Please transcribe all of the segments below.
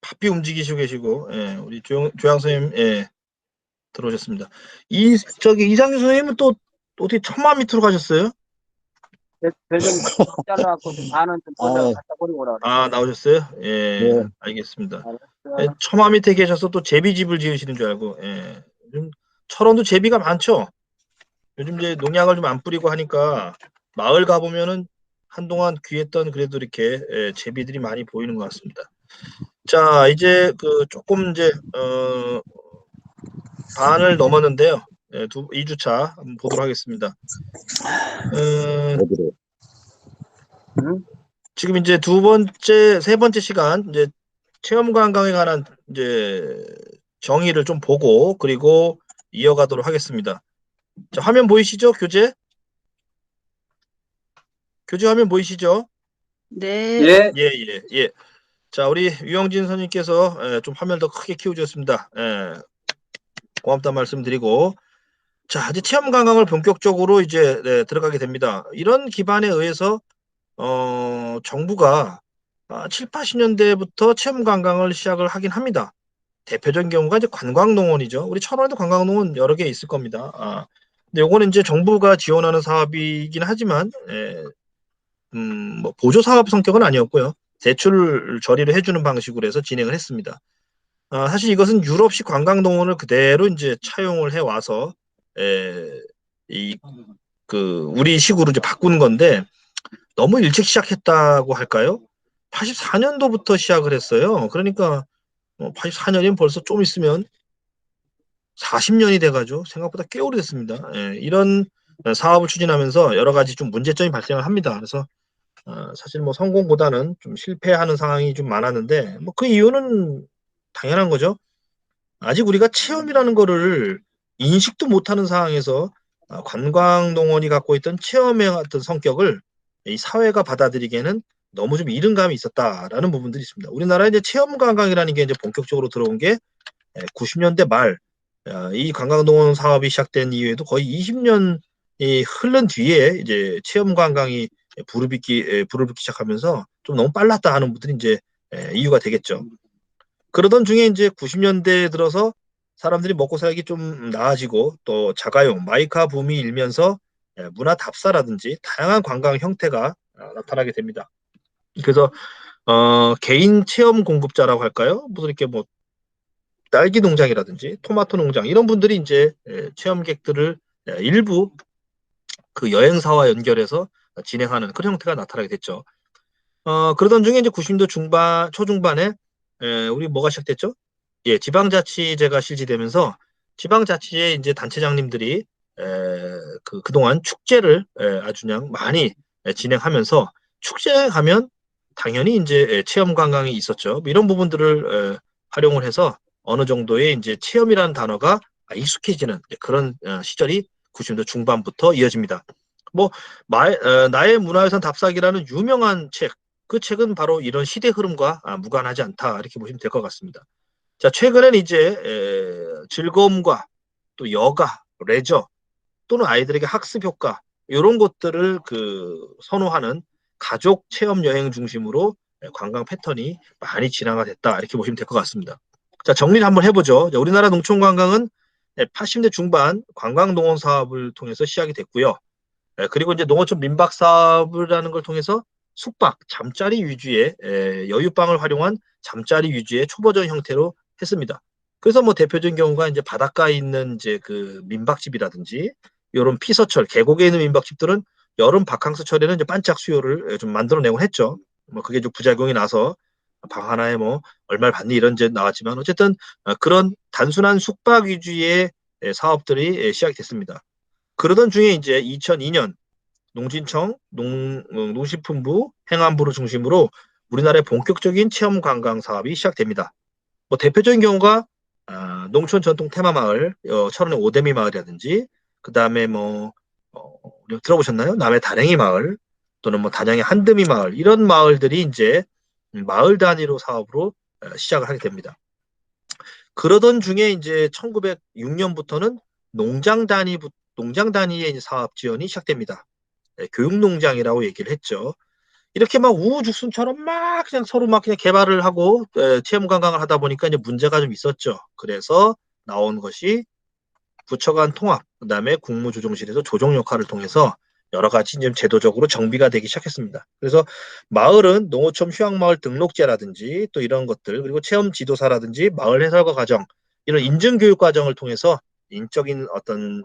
바삐 움직이시고 계시고, 예, 우리 조양 선생님, 예, 들어오셨습니다. 이상규 선생님은 또 어떻게 천마 밑으로 가셨어요? 배좀 잘라갖고 좀 반은 좀 꽂아 아, 갖다 버리고 오라 그래. 나오셨어요? 예, 네. 알겠습니다. 예, 알았어. 처마 밑에 계셔서 또 제비집을 지으시는 줄 알고, 예. 요즘 철원도 제비가 많죠? 요즘 이제 농약을 좀 안 뿌리고 하니까 마을 가보면은 한동안 귀했던 그래도 이렇게 제비들이 많이 보이는 것 같습니다. 자, 이제 그 조금 이제 반을 넘었는데요. 2주차 한번 보도록 하겠습니다. 어디로? 응? 지금 이제 세 번째 시간 이제 체험 관광에 관한 이제 정의를 좀 보고 그리고 이어가도록 하겠습니다. 자, 화면 보이시죠? 교재 화면 보이시죠? 네. 예. 예. 자, 우리 유영진 선생님께서 좀 화면을 더 크게 키워주셨습니다. 고맙다는 말씀드리고, 자, 이제 체험 관광을 본격적으로 이제 들어가게 됩니다. 이런 기반에 의해서 정부가 7, 80년대부터 체험 관광을 시작을 하긴 합니다. 대표적인 경우가 이제 관광농원이죠. 우리 천안에도 관광농원 여러 개 있을 겁니다. 근데 요거는 이제 정부가 지원하는 사업이긴 하지만, 뭐 보조 사업 성격은 아니었고요. 대출 처리를 해주는 방식으로 해서 진행을 했습니다. 사실 이것은 유럽식 관광농원을 그대로 이제 차용을 해 와서 우리식으로 이제 바꾼 건데 너무 일찍 시작했다고 할까요? 84년도부터 시작을 했어요. 그러니까 84년이면 벌써 좀 있으면 40년이 돼가지고 생각보다 꽤 오래됐습니다. 이런 사업을 추진하면서 여러 가지 좀 문제점이 발생을 합니다. 그래서 사실 뭐 성공보다는 좀 실패하는 상황이 좀 많았는데 뭐 그 이유는 당연한 거죠. 아직 우리가 체험이라는 거를 인식도 못하는 상황에서 관광농원이 갖고 있던 체험의 어떤 성격을 이 사회가 받아들이기에는 너무 좀 이른 감이 있었다라는 부분들이 있습니다. 우리나라에 이제 체험 관광이라는 게 이제 본격적으로 들어온 게 90년대 말, 이 관광농원 사업이 시작된 이후에도 거의 20년이 흐른 뒤에 이제 체험 관광이 불을 붙기 시작하면서 좀 너무 빨랐다 하는 분들이 이제 이유가 되겠죠. 그러던 중에 이제 90년대에 들어서 사람들이 먹고 살기 좀 나아지고 또 자가용, 마이카 붐이 일면서 문화 답사라든지 다양한 관광 형태가 나타나게 됩니다. 그래서 개인 체험 공급자라고 할까요? 무슨 이렇게 뭐 딸기 농장이라든지 토마토 농장 이런 분들이 이제 체험객들을 일부 그 여행사와 연결해서 진행하는 그런 형태가 나타나게 됐죠. 그러던 중에 이제 90년대 초중반에 우리 뭐가 시작됐죠? 예, 지방자치제가 실시되면서 지방자치제 이제 단체장님들이 그동안 축제를 아주 그냥 많이 진행하면서 축제에 가면 당연히 이제 체험 관광이 있었죠. 이런 부분들을 활용을 해서 어느 정도의 이제 체험이라는 단어가 익숙해지는 그런 시절이 90년대 중반부터 이어집니다. 뭐 나의 문화유산 답사기라는 유명한 책, 그 책은 바로 이런 시대 흐름과 무관하지 않다 이렇게 보시면 될 것 같습니다. 자, 최근엔 이제 즐거움과 또 여가, 레저 또는 아이들에게 학습 효과 이런 것들을 선호하는 가족 체험 여행 중심으로 관광 패턴이 많이 진화가 됐다 이렇게 보시면 될 것 같습니다. 자, 정리를 한번 해보죠. 자, 우리나라 농촌 관광은 80대 중반 관광 농원 사업을 통해서 시작이 됐고요. 그리고 이제 농어촌 민박 사업을 하는 걸 통해서 숙박, 잠자리 위주의 여유방을 활용한 잠자리 위주의 초보적 형태로 했습니다. 그래서 뭐 대표적인 경우가 이제 바닷가에 있는 이제 그 민박집이라든지 이런 피서철, 계곡에 있는 민박집들은 여름 바캉스철에는 이제 반짝 수요를 좀 만들어내곤 했죠. 뭐 그게 좀 부작용이 나서 방 하나에 뭐 얼마를 받니 이런 제 나왔지만 어쨌든 그런 단순한 숙박 위주의 사업들이 시작이 됐습니다. 그러던 중에 이제 2002년 농진청, 농식품부, 행안부를 중심으로 우리나라의 본격적인 체험 관광 사업이 시작됩니다. 뭐 대표적인 경우가 농촌 전통 테마 마을, 철원의 오대미 마을이라든지, 그 다음에 뭐 들어보셨나요? 남해 다랭이 마을 또는 뭐 단양의 한드미 마을 이런 마을들이 이제 마을 단위로 사업으로 시작을 하게 됩니다. 그러던 중에 이제 1906년부터는 농장 단위의 사업 지원이 시작됩니다. 교육농장이라고 얘기를 했죠. 이렇게 막 우후죽순처럼 막 그냥 서로 막 그냥 개발을 하고 체험 관광을 하다 보니까 이제 문제가 좀 있었죠. 그래서 나온 것이 부처 간 통합, 그다음에 국무조정실에서 조정 역할을 통해서 여러 가지 이제 제도적으로 정비가 되기 시작했습니다. 그래서 마을은 농어촌 휴양마을 등록제라든지 또 이런 것들, 그리고 체험 지도사라든지 마을 해설가 과정, 이런 인증 교육 과정을 통해서 인적인 어떤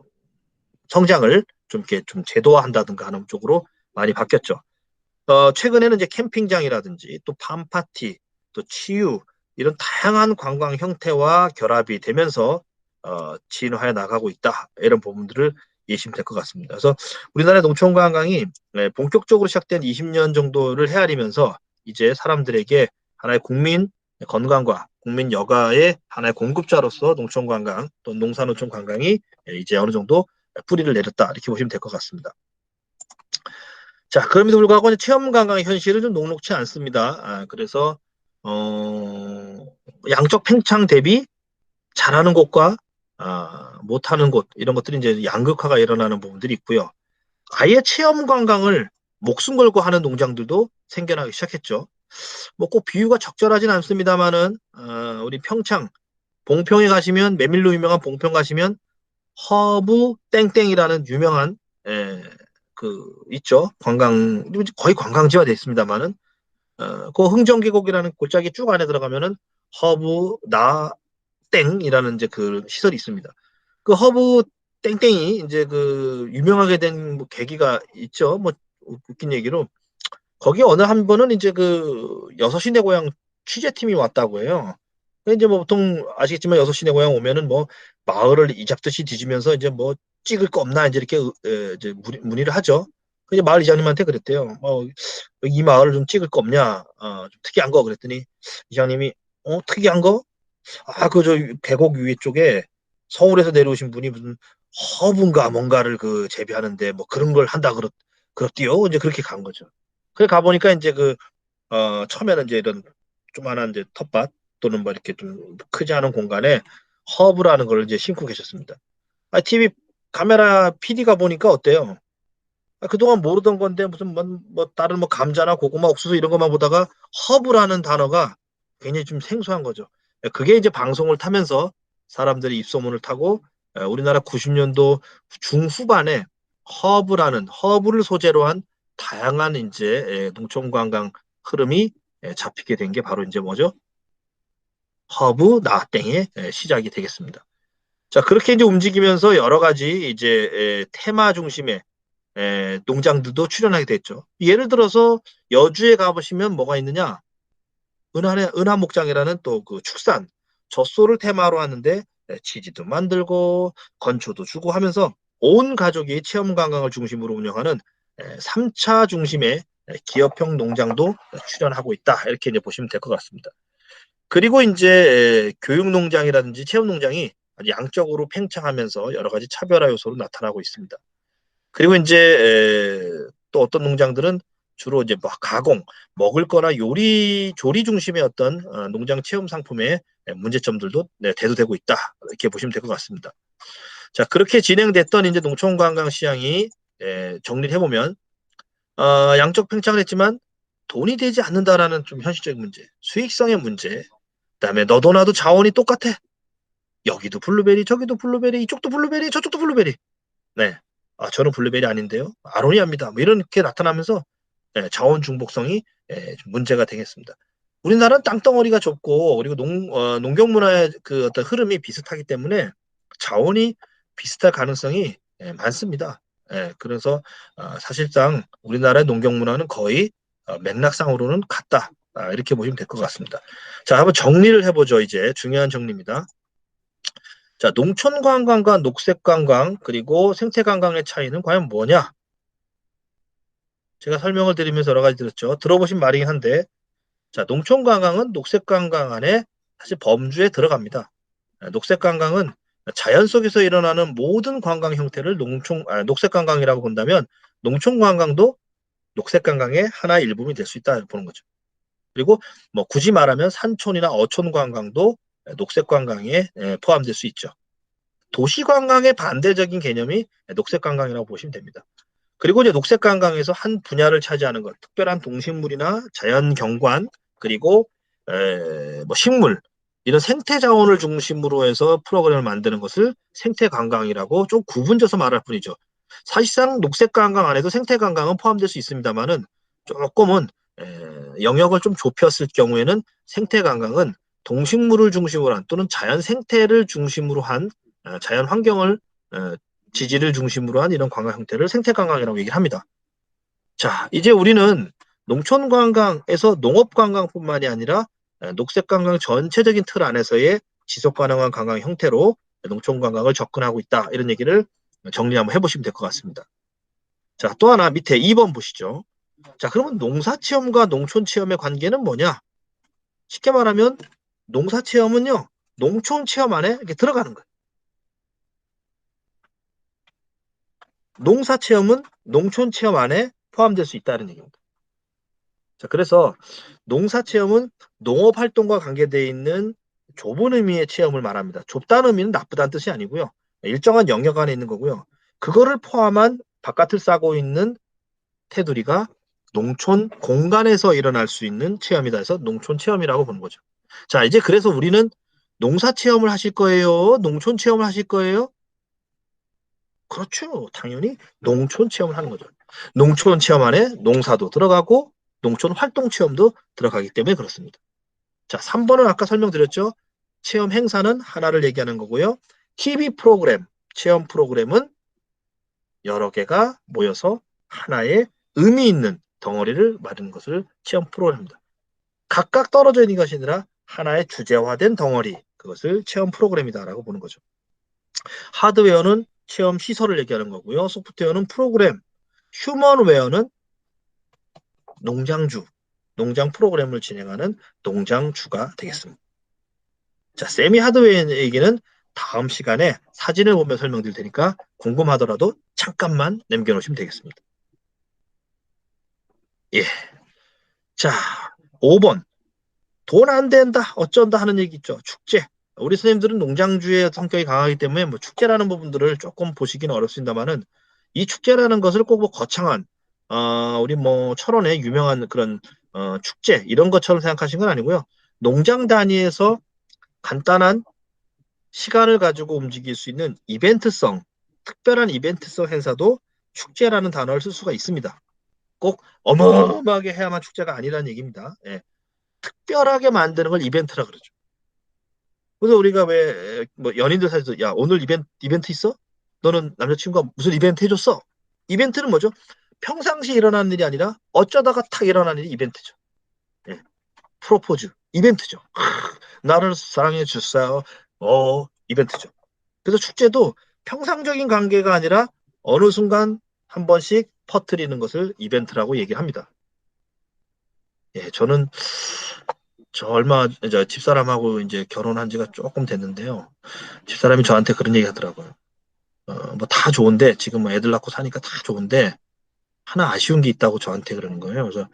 성장을 좀 이렇게 좀 제도화한다든가 하는 쪽으로 많이 바뀌었죠. 최근에는 이제 캠핑장이라든지 또 팜파티, 또 치유, 이런 다양한 관광 형태와 결합이 되면서 진화해 나가고 있다. 이런 부분들을 예시면 될 것 같습니다. 그래서 우리나라의 농촌 관광이 본격적으로 시작된 20년 정도를 헤아리면서 이제 사람들에게 하나의 국민 건강과 국민 여가의 하나의 공급자로서 농촌 관광 또 농사농촌 관광이 이제 어느 정도 뿌리를 내렸다. 이렇게 보시면 될 것 같습니다. 자, 그럼에도 불구하고 이제 체험 관광의 현실은 좀 녹록치 않습니다. 그래서 양적 팽창 대비 잘하는 곳과 못하는 곳 이런 것들이 이제 양극화가 일어나는 부분들이 있고요. 아예 체험 관광을 목숨 걸고 하는 농장들도 생겨나기 시작했죠. 뭐 꼭 비유가 적절하진 않습니다만은 우리 평창 봉평에 가시면 메밀로 유명한 봉평 가시면 허브 땡땡이라는 유명한 그 있죠. 관광 거의 관광지화 됐습니다만은 그 흥정계곡이라는 골짜기 쭉 안에 들어가면은 허브 나 땡이라는 이제 그 시설이 있습니다. 그 허브 땡땡이 이제 그 유명하게 된뭐 계기가 있죠. 뭐 웃긴 얘기로 거기 어느 한 번은 이제 그 여섯 시내 고향 취재팀이 왔다고 해요. 이제 뭐 보통 아시겠지만 여섯 시내 고향 오면은 뭐 마을을 이잡듯이 뒤지면서 이제 뭐 찍을 거 없나 이제 이렇게 이제 문의를 하죠. 그냥 마을 이장님한테 그랬대요. 이 마을을 좀 찍을 거 없냐? 좀 특이한 거 그랬더니 이장님이 특이한 거? 그 저 계곡 위에 쪽에 서울에서 내려오신 분이 무슨 허브인가 뭔가를 그 재배하는데 뭐 그런 걸 한다 그렇디요. 이제 그렇게 간 거죠. 그래 가보니까 이제 처음에는 이제 이런 조만한 이제 텃밭 또는 뭐 이렇게 좀 크지 않은 공간에 허브라는 걸 이제 심고 계셨습니다. TV 카메라 PD가 보니까 어때요? 그동안 모르던 건데 무슨 뭐 다른 뭐 감자나 고구마, 옥수수 이런 것만 보다가 허브라는 단어가 굉장히 좀 생소한 거죠. 그게 이제 방송을 타면서 사람들이 입소문을 타고 우리나라 90년도 중후반에 허브를 소재로 한 다양한 이제 농촌 관광 흐름이 잡히게 된 게 바로 이제 뭐죠? 허브 나땡의 시작이 되겠습니다. 자, 그렇게 이제 움직이면서 여러 가지 이제 테마 중심의 농장들도 출연하게 됐죠. 예를 들어서 여주에 가보시면 뭐가 있느냐? 은하목장이라는 또 그 축산, 젖소를 테마로 하는데 치즈도 만들고 건초도 주고 하면서 온 가족이 체험 관광을 중심으로 운영하는 3차 중심의 기업형 농장도 출연하고 있다. 이렇게 이제 보시면 될 것 같습니다. 그리고 이제 교육농장이라든지 체험농장이 양적으로 팽창하면서 여러 가지 차별화 요소로 나타나고 있습니다. 그리고 이제 또 어떤 농장들은 주로 이제 뭐 가공, 먹을 거나 조리 중심의 어떤 농장 체험 상품의 문제점들도 대두되고 있다. 이렇게 보시면 될 것 같습니다. 자, 그렇게 진행됐던 이제 농촌 관광 시장이 정리를 해보면 양적 팽창을 했지만 돈이 되지 않는다라는 좀 현실적인 문제, 수익성의 문제, 그다음에 너도 나도 자원이 똑같아. 여기도 블루베리, 저기도 블루베리, 이쪽도 블루베리, 저쪽도 블루베리. 네. 저는 블루베리 아닌데요. 아로니아입니다. 뭐 이렇게 나타나면서 자원 중복성이 좀 문제가 되겠습니다. 우리나라는 땅덩어리가 좁고 그리고 농경 문화의 그 어떤 흐름이 비슷하기 때문에 자원이 비슷할 가능성이 많습니다. 그래서 사실상 우리나라의 농경 문화는 거의 맥락상으로는 같다. 이렇게 보시면 될 것 같습니다. 자, 한번 정리를 해보죠. 이제 중요한 정리입니다. 자, 농촌 관광과 녹색 관광 그리고 생태 관광의 차이는 과연 뭐냐? 제가 설명을 드리면서 여러 가지 들었죠. 들어보신 말이긴 한데, 자, 농촌 관광은 녹색 관광 안에 사실 범주에 들어갑니다. 녹색 관광은 자연 속에서 일어나는 모든 관광 형태를 녹색 관광이라고 본다면, 농촌 관광도 녹색 관광의 하나의 일부분이 될 수 있다 보는 거죠. 그리고 뭐 굳이 말하면 산촌이나 어촌 관광도 녹색 관광에 포함될 수 있죠. 도시 관광의 반대적인 개념이 녹색 관광이라고 보시면 됩니다. 그리고 이제 녹색 관광에서 한 분야를 차지하는 것, 특별한 동식물이나 자연 경관, 그리고 뭐 식물, 이런 생태 자원을 중심으로 해서 프로그램을 만드는 것을 생태 관광이라고 좀 구분져서 말할 뿐이죠. 사실상 녹색 관광 안에도 생태 관광은 포함될 수 있습니다만은 조금은 영역을 좀 좁혔을 경우에는 생태 관광은 동식물을 중심으로 한 또는 자연 생태를 중심으로 한 자연 환경을 지지를 중심으로 한 이런 관광 형태를 생태 관광이라고 얘기를 합니다. 자, 이제 우리는 농촌 관광에서 농업 관광뿐만이 아니라 녹색 관광 전체적인 틀 안에서의 지속 가능한 관광 형태로 농촌 관광을 접근하고 있다. 이런 얘기를 정리 한번 해보시면 될 것 같습니다. 자, 또 하나 밑에 2번 보시죠. 자, 그러면 농사 체험과 농촌 체험의 관계는 뭐냐? 쉽게 말하면 농사 체험은요, 농촌 체험 안에 이렇게 들어가는 거예요. 농사 체험은 농촌 체험 안에 포함될 수 있다는 얘기입니다. 자, 그래서 농사 체험은 농업 활동과 관계되어 있는 좁은 의미의 체험을 말합니다. 좁다는 의미는 나쁘다는 뜻이 아니고요. 일정한 영역 안에 있는 거고요. 그거를 포함한 바깥을 싸고 있는 테두리가 농촌 공간에서 일어날 수 있는 체험이다 해서 농촌 체험이라고 보는 거죠. 자, 이제 그래서 우리는 농사 체험을 하실 거예요? 농촌 체험을 하실 거예요? 그렇죠. 당연히 농촌 체험을 하는 거죠. 농촌 체험 안에 농사도 들어가고 농촌 활동 체험도 들어가기 때문에 그렇습니다. 자, 3번은 아까 설명드렸죠. 체험 행사는 하나를 얘기하는 거고요. TV 프로그램, 체험 프로그램은 여러 개가 모여서 하나의 의미 있는 덩어리를 만드는 것을 체험 프로그램입니다. 각각 떨어져 있는 것이 아니라 하나의 주제화된 덩어리, 그것을 체험 프로그램이다라고 보는 거죠. 하드웨어는 체험 시설을 얘기하는 거고요. 소프트웨어는 프로그램, 휴먼웨어는 농장주, 농장 프로그램을 진행하는 농장주가 되겠습니다. 자, 세미 하드웨어 얘기는 다음 시간에 사진을 보면 설명드릴 테니까 궁금하더라도 잠깐만 남겨놓으시면 되겠습니다. 예. 자, 5번. 돈 안 된다, 어쩐다 하는 얘기 있죠. 축제. 우리 선생님들은 농장주의 성격이 강하기 때문에 뭐 축제라는 부분들을 조금 보시기는 어렵습니다만은 이 축제라는 것을 꼭 뭐 거창한 우리 뭐 철원의 유명한 그런 축제 이런 것처럼 생각하시는 건 아니고요. 농장 단위에서 간단한 시간을 가지고 움직일 수 있는 이벤트성, 특별한 이벤트성 행사도 축제라는 단어를 쓸 수가 있습니다. 꼭 어마어마하게 해야만 축제가 아니라는 얘기입니다. 예. 특별하게 만드는 걸 이벤트라 그러죠. 그래서 우리가 왜 뭐 연인들 사이에서 야 오늘 이벤트 있어? 너는 남자친구가 무슨 이벤트 해줬어? 이벤트는 뭐죠? 평상시 일어나는 일이 아니라 어쩌다가 탁 일어나는 일이 이벤트죠. 예. 프로포즈 이벤트죠. 나를 사랑해 주세요. 이벤트죠. 그래서 축제도 평상적인 관계가 아니라 어느 순간 한 번씩 퍼뜨리는 것을 이벤트라고 얘기합니다. 예, 저는 저 얼마 이제 집사람하고 이제 결혼한 지가 조금 됐는데요. 집사람이 저한테 그런 얘기 하더라고요. 뭐 다 좋은데 지금 뭐 애들 낳고 사니까 다 좋은데 하나 아쉬운 게 있다고 저한테 그러는 거예요. 그래서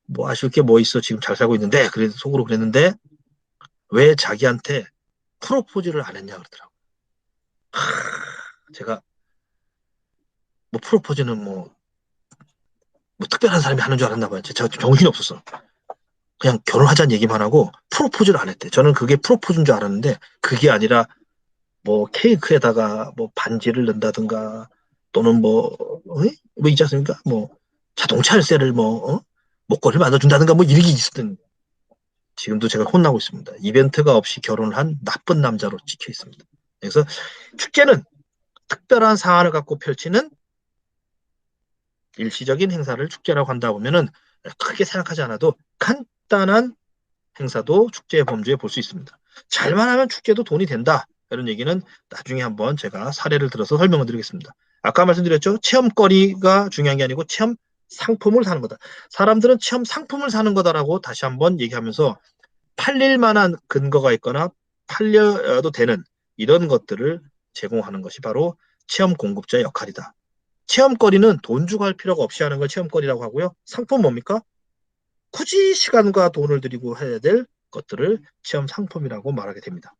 뭐 아쉬울 게 뭐 있어? 지금 잘 살고 있는데 그래서 속으로 그랬는데 왜 자기한테 프로포즈를 안 했냐 그러더라고요. 제가 뭐 프로포즈는 뭐 특별한 사람이 하는 줄 알았나 봐요. 제가 정신이 없었어. 그냥 결혼하자는 얘기만 하고 프로포즈를 안 했대. 저는 그게 프로포즈인 줄 알았는데 그게 아니라 뭐 케이크에다가 뭐 반지를 넣는다든가 또는 뭐 있지 않습니까? 뭐 자동차 열쇠를 목걸이를 만들어준다든가 뭐 이런 게 있었던 지금도 제가 혼나고 있습니다. 이벤트가 없이 결혼을 한 나쁜 남자로 찍혀 있습니다. 그래서 축제는 특별한 사안을 갖고 펼치는 일시적인 행사를 축제라고 한다 보면은 크게 생각하지 않아도 간단한 행사도 축제의 범주에 볼 수 있습니다. 잘만 하면 축제도 돈이 된다. 이런 얘기는 나중에 한번 제가 사례를 들어서 설명을 드리겠습니다. 아까 말씀드렸죠. 체험거리가 중요한 게 아니고 체험 상품을 사는 거다. 사람들은 체험 상품을 사는 거다라고 다시 한번 얘기하면서 팔릴 만한 근거가 있거나 팔려도 되는 이런 것들을 제공하는 것이 바로 체험 공급자의 역할이다. 체험거리는 돈 주고 할 필요가 없이 하는 걸 체험거리라고 하고요. 상품 뭡니까? 굳이 시간과 돈을 들이고 해야 될 것들을 체험 상품이라고 말하게 됩니다.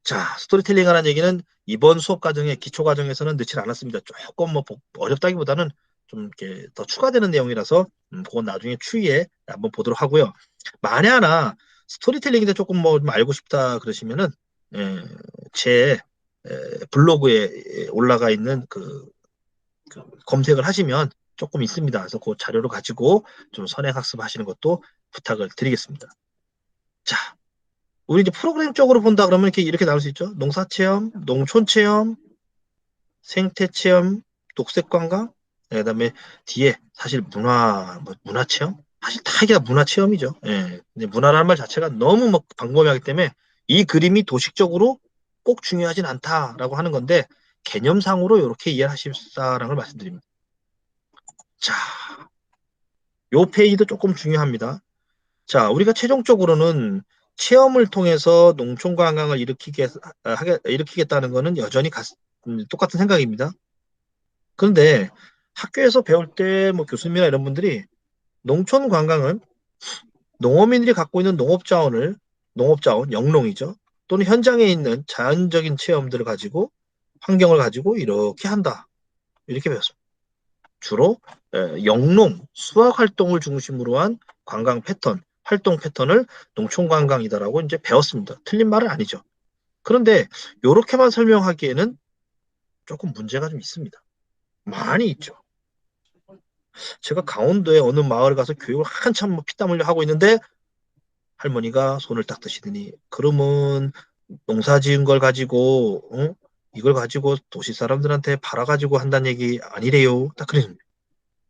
자, 스토리텔링이라는 얘기는 이번 수업 과정에 기초 과정에서는 넣지 않았습니다. 조금 뭐 어렵다기보다는 좀 이렇게 더 추가되는 내용이라서 그건 나중에 추후에 한번 보도록 하고요. 만에 하나 스토리텔링인데 조금 뭐 좀 알고 싶다 그러시면은 예, 제 블로그에 올라가 있는 그 검색을 하시면 조금 있습니다. 그래서 그 자료를 가지고 좀 선행학습하시는 것도 부탁을 드리겠습니다. 자, 우리 이제 프로그램 쪽으로 본다 그러면 이렇게 나올 수 있죠. 농사체험, 농촌체험, 생태체험, 녹색관광, 그다음에 뒤에 사실 문화체험, 사실 다 이게 다 문화체험이죠. 예. 근데 문화라는 말 자체가 너무 뭐 광범위하기 때문에 이 그림이 도식적으로 꼭 중요하진 않다라고 하는 건데 개념상으로 이렇게 이해하십사라는 걸 말씀드립니다. 자, 요 페이지도 조금 중요합니다. 자, 우리가 최종적으로는 체험을 통해서 농촌 관광을 일으키겠다는 것은 여전히 똑같은 생각입니다. 그런데 학교에서 배울 때 뭐 교수님이나 이런 분들이 농촌 관광은 농어민들이 갖고 있는 농업자원, 영농이죠. 또는 현장에 있는 자연적인 체험들을 가지고 환경을 가지고 이렇게 한다. 이렇게 배웠습니다. 주로 영농, 수학 활동을 중심으로 한 관광 패턴, 활동 패턴을 농촌 관광이다라고 이제 배웠습니다. 틀린 말은 아니죠. 그런데 이렇게만 설명하기에는 조금 문제가 좀 있습니다. 많이 있죠. 제가 강원도에 어느 마을에 가서 교육을 한참 뭐 피땀 흘려 하고 있는데 할머니가 손을 딱 드시더니 그러면 농사 지은 걸 가지고 이걸 가지고 도시 사람들한테 팔아가지고 한다는 얘기 아니래요. 딱 그랬는데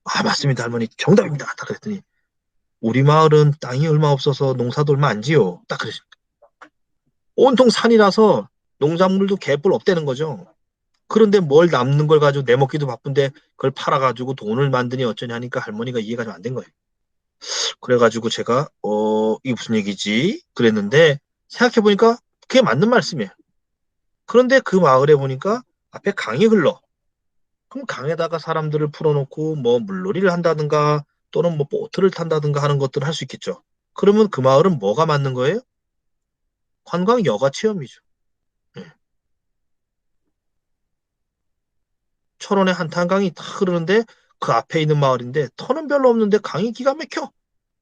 아 맞습니다 할머니 정답입니다. 딱 그랬더니 우리 마을은 땅이 얼마 없어서 농사도 얼마 안 지요. 딱 그랬습니다. 온통 산이라서 농작물도 개뿔 없다는 거죠. 그런데 뭘 남는 걸 가지고 내 먹기도 바쁜데 그걸 팔아가지고 돈을 만드니 어쩌냐 하니까 할머니가 이해가 좀 안 된 거예요. 그래가지고 제가 이게 무슨 얘기지? 그랬는데 생각해보니까 그게 맞는 말씀이에요. 그런데 그 마을에 보니까 앞에 강이 흘러. 그럼 강에다가 사람들을 풀어놓고 뭐 물놀이를 한다든가 또는 뭐 보트를 탄다든가 하는 것들을 할 수 있겠죠. 그러면 그 마을은 뭐가 맞는 거예요? 관광 여가 체험이죠. 예. 철원에 한탄강이 탁 흐르는데 그 앞에 있는 마을인데 터는 별로 없는데 강이 기가 막혀.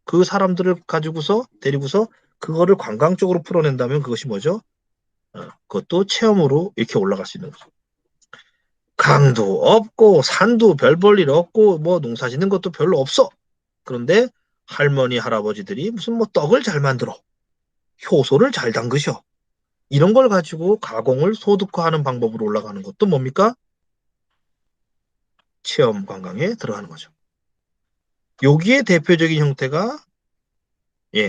그 사람들을 가지고서 데리고서 그거를 관광 쪽으로 풀어낸다면 그것이 뭐죠? 그것도 체험으로 이렇게 올라갈 수 있는 거죠. 강도 없고 산도 별 볼 일 없고 뭐 농사 짓는 것도 별로 없어. 그런데 할머니 할아버지들이 무슨 뭐 떡을 잘 만들어. 효소를 잘 담그셔. 이런 걸 가지고 가공을 소득화하는 방법으로 올라가는 것도 뭡니까? 체험 관광에 들어가는 거죠. 여기에 대표적인 형태가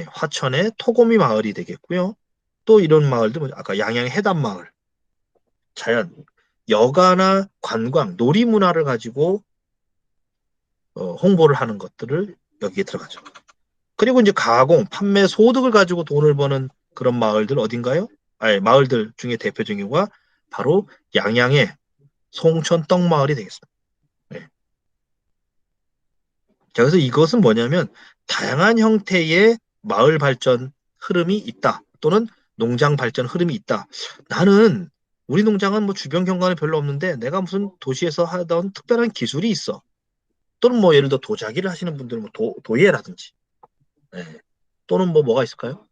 화천의 토고미 마을이 되겠고요. 또 이런 마을도 아까 양양 해담 마을. 자연, 여가나 관광, 놀이 문화를 가지고 홍보를 하는 것들을 여기에 들어가죠. 그리고 이제 가공, 판매, 소득을 가지고 돈을 버는 그런 마을들 어딘가요? 마을들 중에 대표적인 거가 바로 양양의 송천 떡마을이 되겠습니다. 네. 자, 그래서 이것은 뭐냐면 다양한 형태의 마을 발전 흐름이 있다. 또는 농장 발전 흐름이 있다. 나는 우리 농장은 뭐 주변 경관이 별로 없는데 내가 무슨 도시에서 하던 특별한 기술이 있어. 또는 뭐 예를 들어 도자기를 하시는 분들은 뭐 도예라든지 또는 뭐가 있을까요?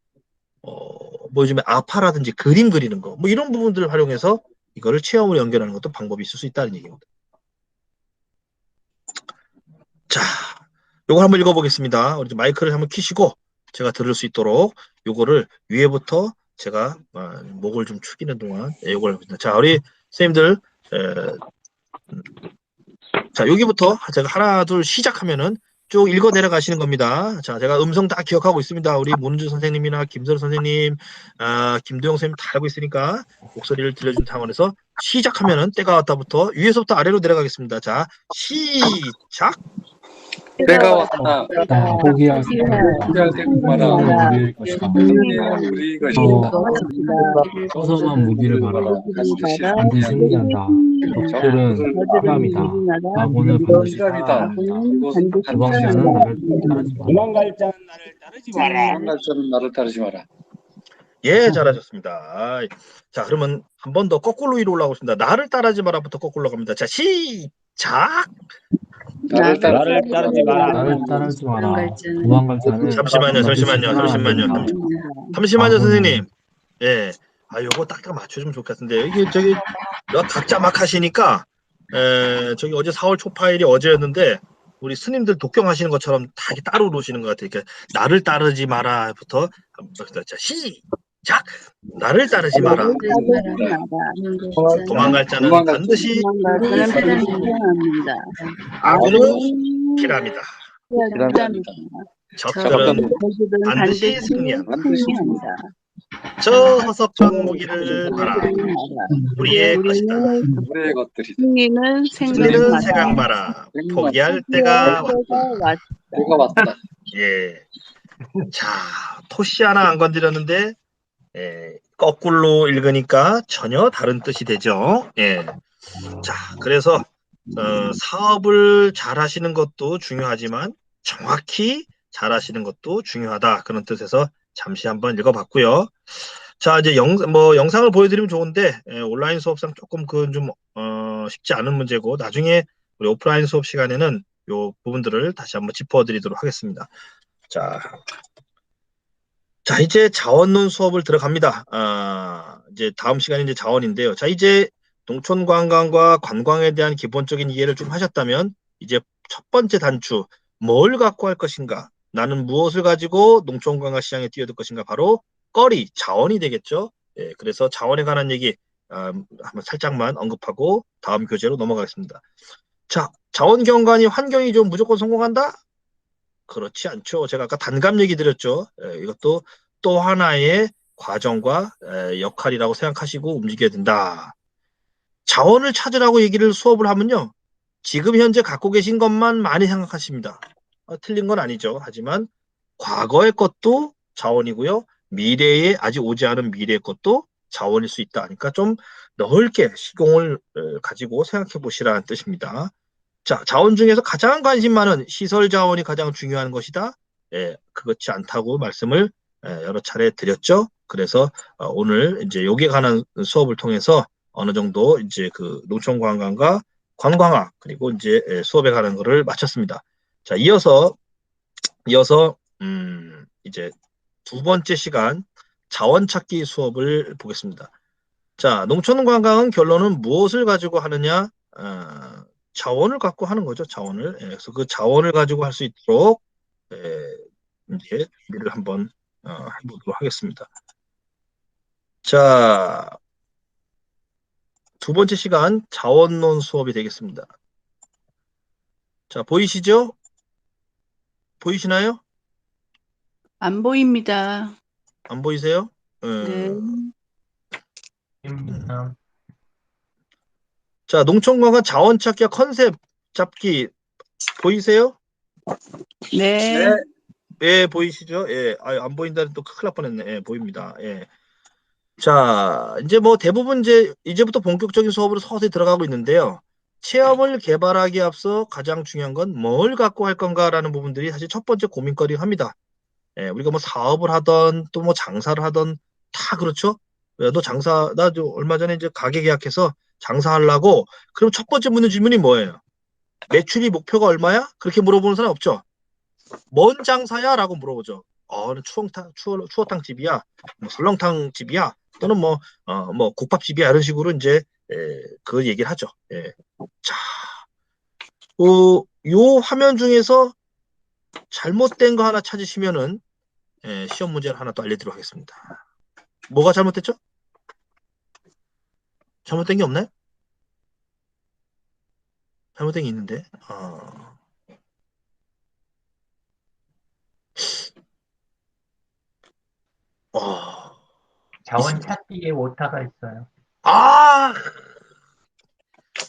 뭐 요즘에 아파라든지 그림 그리는 거, 뭐 이런 부분들을 활용해서 이거를 체험으로 연결하는 것도 방법이 있을 수 있다는 얘기입니다. 자, 요거 한번 읽어보겠습니다. 우리 마이크를 한번 키시고 제가 들을 수 있도록 요거를 위에부터 제가 목을 좀 축이는 동안 요걸 자, 우리 선생님들 자, 여기부터 제가 하나, 둘 시작하면은 쭉 읽어 내려가시는 겁니다. 자, 제가 음성 다 기억하고 있습니다. 우리 문주 선생님이나 김설 선생님, 김도영 선생님 다 알고 있으니까 목소리를 들려준 상황에서 시작하면은 때가 왔다부터 위에서부터 아래로 내려가겠습니다. 자, 시작! 때가 왔다. 포기하지 마라. 무기일 것이다. 승리는 우리 것이다. 어서만 무기를 바라라. 반드시 승리한다. 적들은 사람이다. 각오는 반드시 살아야 한다. 도망치 않은 나를 따르지 마라. 도망갈 자는 나를 따르지 마라. 도망갈 자는 나를 따르지 마라. 예, 잘하셨습니다. 자, 그러면 한 번 더 거꾸로 위로 올라오겠습니다. 나를 따르지 마라부터 거꾸로 갑니다. 자, 시작. 나를 따르지 나를 따르지 마라. 나를 따르지 마라. 도망갈 자는 잠시만요, 반드시 잠시만요, 살아난다. 잠시만요, 아군은 선생님. 예. 요거 딱딱 맞춰주면 좋겠는데, 이게 저기, 각자 막 하시니까, 저기 어제 4월 초파일이 어제였는데, 우리 스님들 독경하시는 것처럼 다 이렇게 따로 오시는 것 같아요. 그러니까, 나를 따르지 마라부터, 자, 시작! 나를 따르지 마라. 도망갈 자는 반드시 악으로 피랍니다. 적들은 반드시 승리한다. 저 허석한 무기를 봐라. 우리의 것이다. 우리의 것들이다. 승리는 승리는 생각마라. 포기할 때가 왔다. 내가 왔다. 예. 자, 토시 하나 안 건드렸는데, 거꾸로 읽으니까 전혀 다른 뜻이 되죠. 예. 자, 그래서 사업을 잘 하시는 것도 중요하지만 정확히 잘 하시는 것도 중요하다. 그런 뜻에서 잠시 한번 읽어봤고요. 자, 이제 영상을 보여드리면 좋은데, 온라인 수업상 조금 좀 쉽지 않은 문제고, 나중에 우리 오프라인 수업 시간에는 요 부분들을 다시 한번 짚어드리도록 하겠습니다. 자, 이제 자원론 수업을 들어갑니다. 이제 다음 시간이 이제 자원인데요. 자, 이제 농촌 관광과 관광에 대한 기본적인 이해를 좀 하셨다면, 이제 첫 번째 단추, 뭘 갖고 할 것인가? 나는 무엇을 가지고 농촌 관광 시장에 뛰어들 것인가? 바로 거리, 자원이 되겠죠. 예, 그래서 자원에 관한 얘기 한번 살짝만 언급하고 다음 교재로 넘어가겠습니다. 자, 자원 경관이 환경이 좀 무조건 성공한다? 그렇지 않죠. 제가 아까 단감 얘기 드렸죠. 이것도 또 하나의 과정과 역할이라고 생각하시고 움직여야 된다. 자원을 찾으라고 얘기를 수업을 하면요. 지금 현재 갖고 계신 것만 많이 생각하십니다. 틀린 건 아니죠. 하지만 과거의 것도 자원이고요. 미래에 아직 오지 않은 미래의 것도 자원일 수 있다. 그러니까 좀 넓게 시공을 가지고 생각해 보시라는 뜻입니다. 자, 자원 중에서 가장 관심 많은 시설 자원이 가장 중요한 것이다. 그렇지 않다고 말씀을 여러 차례 드렸죠. 그래서 오늘 이제 여기에 관한 수업을 통해서 어느 정도 이제 그 농촌 관광과 관광학 그리고 이제 수업에 관한 거를 마쳤습니다. 자, 이어서 이제 두 번째 시간 자원 찾기 수업을 보겠습니다. 자, 농촌 관광은 결론은 무엇을 가지고 하느냐? 자원을 갖고 하는 거죠. 자원을. 그래서 그 자원을 가지고 할 수 있도록 이제 준비를 한번 해보도록 하겠습니다. 자, 두 번째 시간 자원론 수업이 되겠습니다. 자, 보이시죠? 보이시나요? 안 보입니다. 안 보이세요? 네. 자, 농촌관광 자원 찾기와 컨셉 잡기 보이세요? 네. 예, 보이시죠? 예, 안 보인다는 또 큰일 날 뻔했네. 예, 보입니다. 예. 자, 이제 뭐 대부분 이제부터 본격적인 수업으로 서서히 들어가고 있는데요. 체험을 개발하기에 앞서 가장 중요한 건 뭘 갖고 할 건가라는 부분들이 사실 첫 번째 고민거리가 합니다. 예, 우리가 뭐 사업을 하던 또 뭐 장사를 하던 다 그렇죠? 나 얼마 전에 이제 가게 계약해서 장사하려고 그럼 첫 번째 묻는 질문이 뭐예요? 매출이 목표가 얼마야? 그렇게 물어보는 사람 없죠? 뭔 장사야? 라고 물어보죠. 추어탕 집이야, 뭐 설렁탕 집이야, 또는 뭐 국밥집이야 이런 식으로 이제 그 얘기를 하죠. 예. 자, 요 화면 중에서 잘못된 거 하나 찾으시면은 시험 문제를 하나 또 알려드리도록 하겠습니다. 뭐가 잘못됐죠? 잘못된 게 없나요? 잘못된 게 있는데. 자원 찾기에 오타가 있어요.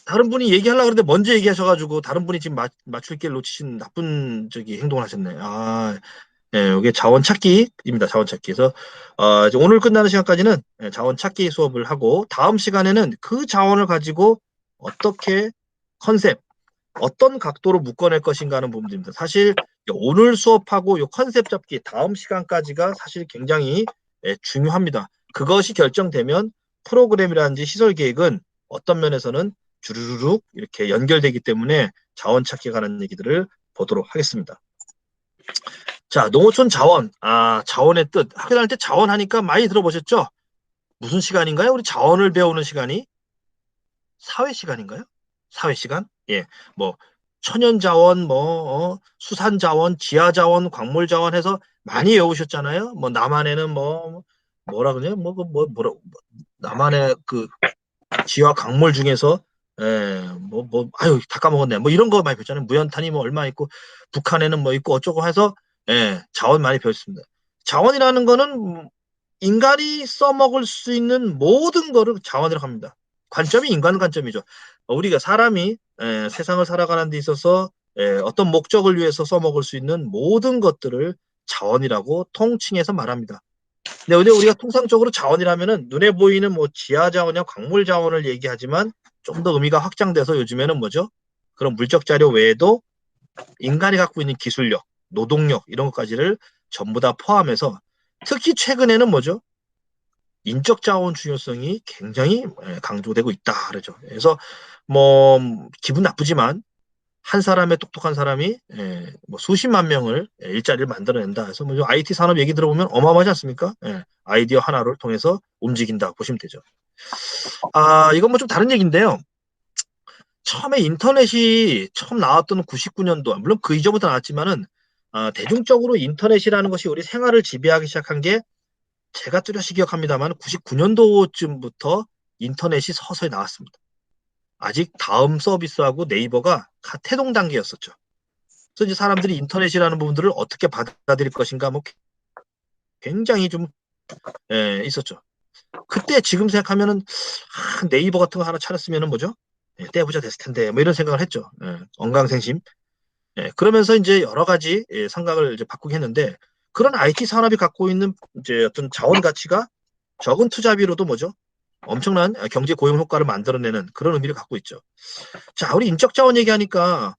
다른 분이 얘기하려고 그러는데 먼저 얘기하셔가지고 다른 분이 지금 맞출 기회를 놓치신 나쁜 행동을 하셨네. 예, 이게 자원 찾기입니다. 자원 찾기. 그래서 이제 오늘 끝나는 시간까지는 자원 찾기 수업을 하고 다음 시간에는 그 자원을 가지고 어떻게 컨셉, 어떤 각도로 묶어낼 것인가 하는 부분들입니다. 사실 오늘 수업하고 요 컨셉 잡기 다음 시간까지가 사실 굉장히 중요합니다. 그것이 결정되면 프로그램이라든지 시설 계획은 어떤 면에서는 주르륵 이렇게 연결되기 때문에 자원 찾기에 관한 얘기들을 보도록 하겠습니다. 자, 농어촌 자원. 자원의 뜻. 학교 다닐 때 자원 하니까 많이 들어보셨죠? 무슨 시간인가요? 우리 자원을 배우는 시간이 사회 시간인가요? 사회 시간? 예. 뭐 천연 자원, 수산 자원, 지하 자원, 광물 자원 해서 많이 외우셨잖아요. 뭐 남한에는 뭐라 그러냐? 남한의 그 지하 광물 중에서 아유 다 까먹었네. 뭐 이런 거 많이 배웠잖아요. 무연탄이 뭐 얼마 있고 북한에는 뭐 있고 어쩌고 해서 자원 많이 배웠습니다. 자원이라는 거는 인간이 써먹을 수 있는 모든 거를 자원이라고 합니다. 관점이 인간 관점이죠. 우리가 사람이 세상을 살아가는 데 있어서 어떤 목적을 위해서 써먹을 수 있는 모든 것들을 자원이라고 통칭해서 말합니다. 근데 우리가 통상적으로 자원이라면은 눈에 보이는 뭐 지하 자원이나 광물 자원을 얘기하지만 좀 더 의미가 확장돼서 요즘에는 뭐죠? 그런 물적 자료 외에도 인간이 갖고 있는 기술력, 노동력 이런 것까지를 전부 다 포함해서 특히 최근에는 뭐죠? 인적 자원 중요성이 굉장히 강조되고 있다 그러죠. 그래서 뭐 기분 나쁘지만 한 사람의 똑똑한 사람이 뭐 수십만 명을 일자리를 만들어낸다. 그래서 뭐 IT 산업 얘기 들어보면 어마어마하지 않습니까? 아이디어 하나를 통해서 움직인다 보시면 되죠. 이건 뭐 좀 다른 얘기인데요. 처음에 인터넷이 처음 나왔던 99년도, 물론 그 이전부터 나왔지만은 대중적으로 인터넷이라는 것이 우리 생활을 지배하기 시작한 게 제가 뚜렷이 기억합니다만 99년도쯤부터 인터넷이 서서히 나왔습니다. 아직 다음 서비스하고 네이버가 태동 단계였었죠. 그래서 이제 사람들이 인터넷이라는 부분들을 어떻게 받아들일 것인가 뭐 굉장히 좀 있었죠. 그때 지금 생각하면은 네이버 같은 거 하나 차렸으면은 뭐죠? 떼부자 됐을 텐데 뭐 이런 생각을 했죠. 언강생심. 그러면서 이제 여러 가지 생각을 이제 바꾸게 했는데 그런 IT 산업이 갖고 있는 이제 어떤 자원 가치가 적은 투자비로도 뭐죠? 엄청난 경제 고용 효과를 만들어내는 그런 의미를 갖고 있죠. 자, 우리 인적 자원 얘기하니까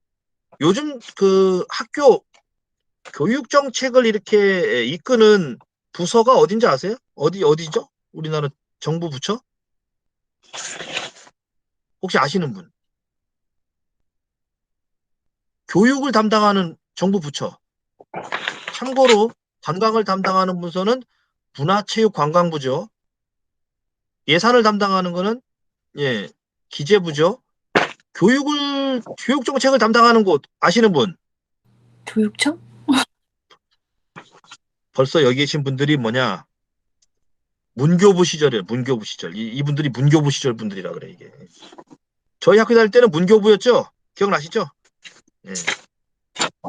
요즘 그 학교 교육 정책을 이렇게 이끄는 부서가 어딘지 아세요? 어디죠? 우리나라 정부 부처? 혹시 아시는 분? 교육을 담당하는 정부 부처. 참고로 관광을 담당하는 부서는 문화체육관광부죠. 예산을 담당하는 거는 기재부죠. 교육 정책을 담당하는 곳 아시는 분? 교육청? 벌써 여기 계신 분들이 뭐냐? 문교부 시절이에요. 문교부 시절. 이분들이 문교부 시절 분들이라 그래 이게. 저희 학교 다닐 때는 문교부였죠. 기억나시죠?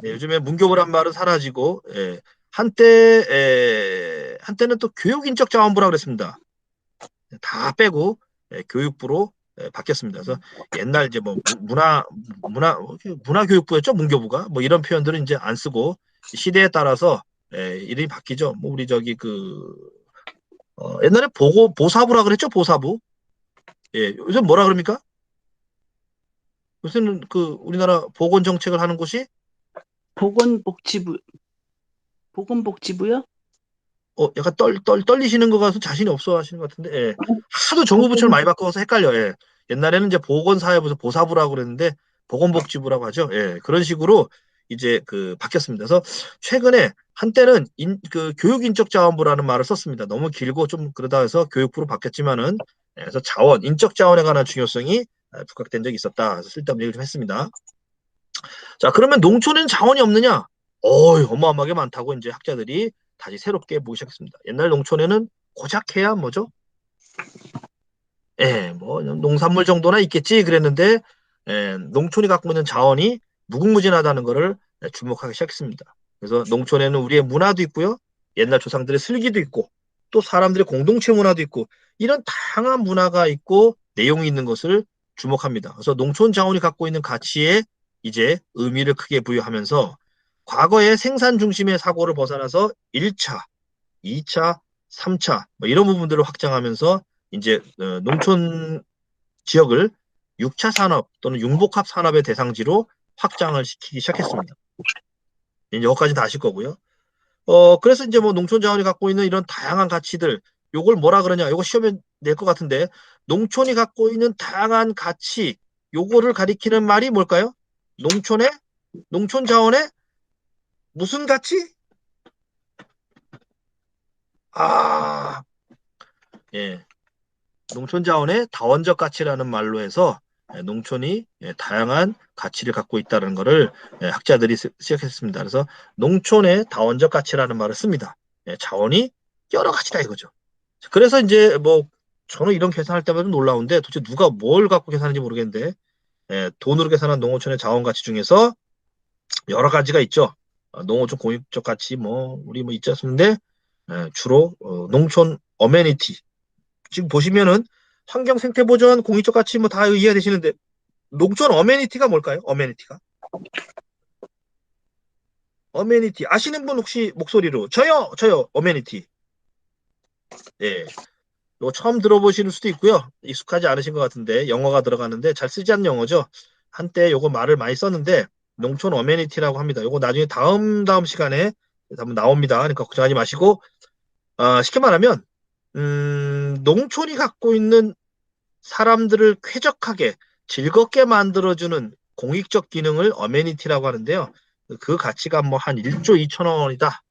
요즘에 문교부란 말은 사라지고 한때는 또 교육인적자원부라고 그랬습니다. 다 빼고 교육부로 바뀌었습니다. 그래서 옛날 이제 뭐 문화교육부였죠. 문교부가 뭐 이런 표현들은 이제 안 쓰고 시대에 따라서 이름이 바뀌죠. 뭐 우리 저기 옛날에 보사부라 그랬죠. 보사부. 요즘 뭐라 그럽니까? 요새는 그 우리나라 보건 정책을 하는 곳이 보건복지부요? 약간 떨리시는 거 가서 자신이 없어 하시는 것 같은데, 하도 정부 부처를 많이 바꿔서 헷갈려요. 옛날에는 이제 보건사회부에서 보사부라고 그랬는데, 보건복지부라고 하죠. 그런 식으로 이제 바뀌었습니다. 그래서 최근에 한때는 교육인적자원부라는 말을 썼습니다. 너무 길고 좀 그러다 해서 교육부로 바뀌었지만은, 그래서 인적자원에 관한 중요성이 부각된 적이 있었다. 그래서 쓸데없는 얘기를 좀 했습니다. 자, 그러면 농촌에는 자원이 없느냐? 어마어마하게 많다고 이제 학자들이 다시 새롭게 보기 시작했습니다. 옛날 농촌에는 고작 해야 뭐죠? 뭐 농산물 정도나 있겠지 그랬는데 농촌이 갖고 있는 자원이 무궁무진하다는 것을 주목하기 시작했습니다. 그래서 농촌에는 우리의 문화도 있고요. 옛날 조상들의 슬기도 있고 또 사람들의 공동체 문화도 있고 이런 다양한 문화가 있고 내용이 있는 것을 주목합니다. 그래서 농촌 자원이 갖고 있는 가치에 이제 의미를 크게 부여하면서 과거의 생산 중심의 사고를 벗어나서 1차, 2차, 3차 뭐 이런 부분들을 확장하면서 이제 농촌 지역을 6차 산업 또는 융복합 산업의 대상지로 확장을 시키기 시작했습니다. 이제 여기까지 다 아실 거고요. 그래서 이제 뭐 농촌 자원이 갖고 있는 이런 다양한 가치들, 요걸 뭐라 그러냐? 요거 시험에 낼 것 같은데, 농촌이 갖고 있는 다양한 가치, 요거를 가리키는 말이 뭘까요? 농촌 자원의 무슨 가치? 아, 예. 농촌 자원의 다원적 가치라는 말로 해서 농촌이 다양한 가치를 갖고 있다는 것을 학자들이 시작했습니다. 그래서 농촌의 다원적 가치라는 말을 씁니다. 자원이 여러 가지다 이거죠. 그래서 이제 뭐 저는 이런 계산할 때마다 좀 놀라운데 도대체 누가 뭘 갖고 계산하는지 모르겠는데 돈으로 계산한 농어촌의 자원 가치 중에서 여러 가지가 있죠. 농어촌 공익적 가치 뭐 우리 뭐 있지 않습니까? 주로 농촌 어메니티 지금 보시면은 환경 생태 보전 공익적 가치 뭐 다 이해가 되시는데 농촌 어메니티가 뭘까요? 어메니티 아시는 분 혹시 목소리로 저요 어메니티. 예. 이거 처음 들어보시는 수도 있고요. 익숙하지 않으신 것 같은데 영어가 들어가는데 잘 쓰지 않는 영어죠. 한때 요거 말을 많이 썼는데 농촌 어메니티라고 합니다. 요거 나중에 다음 시간에 한번 나옵니다. 그러니까 걱정하지 마시고 쉽게 말하면 농촌이 갖고 있는 사람들을 쾌적하게 즐겁게 만들어주는 공익적 기능을 어메니티라고 하는데요. 그 가치가 뭐 한 1조 2천억 원이다.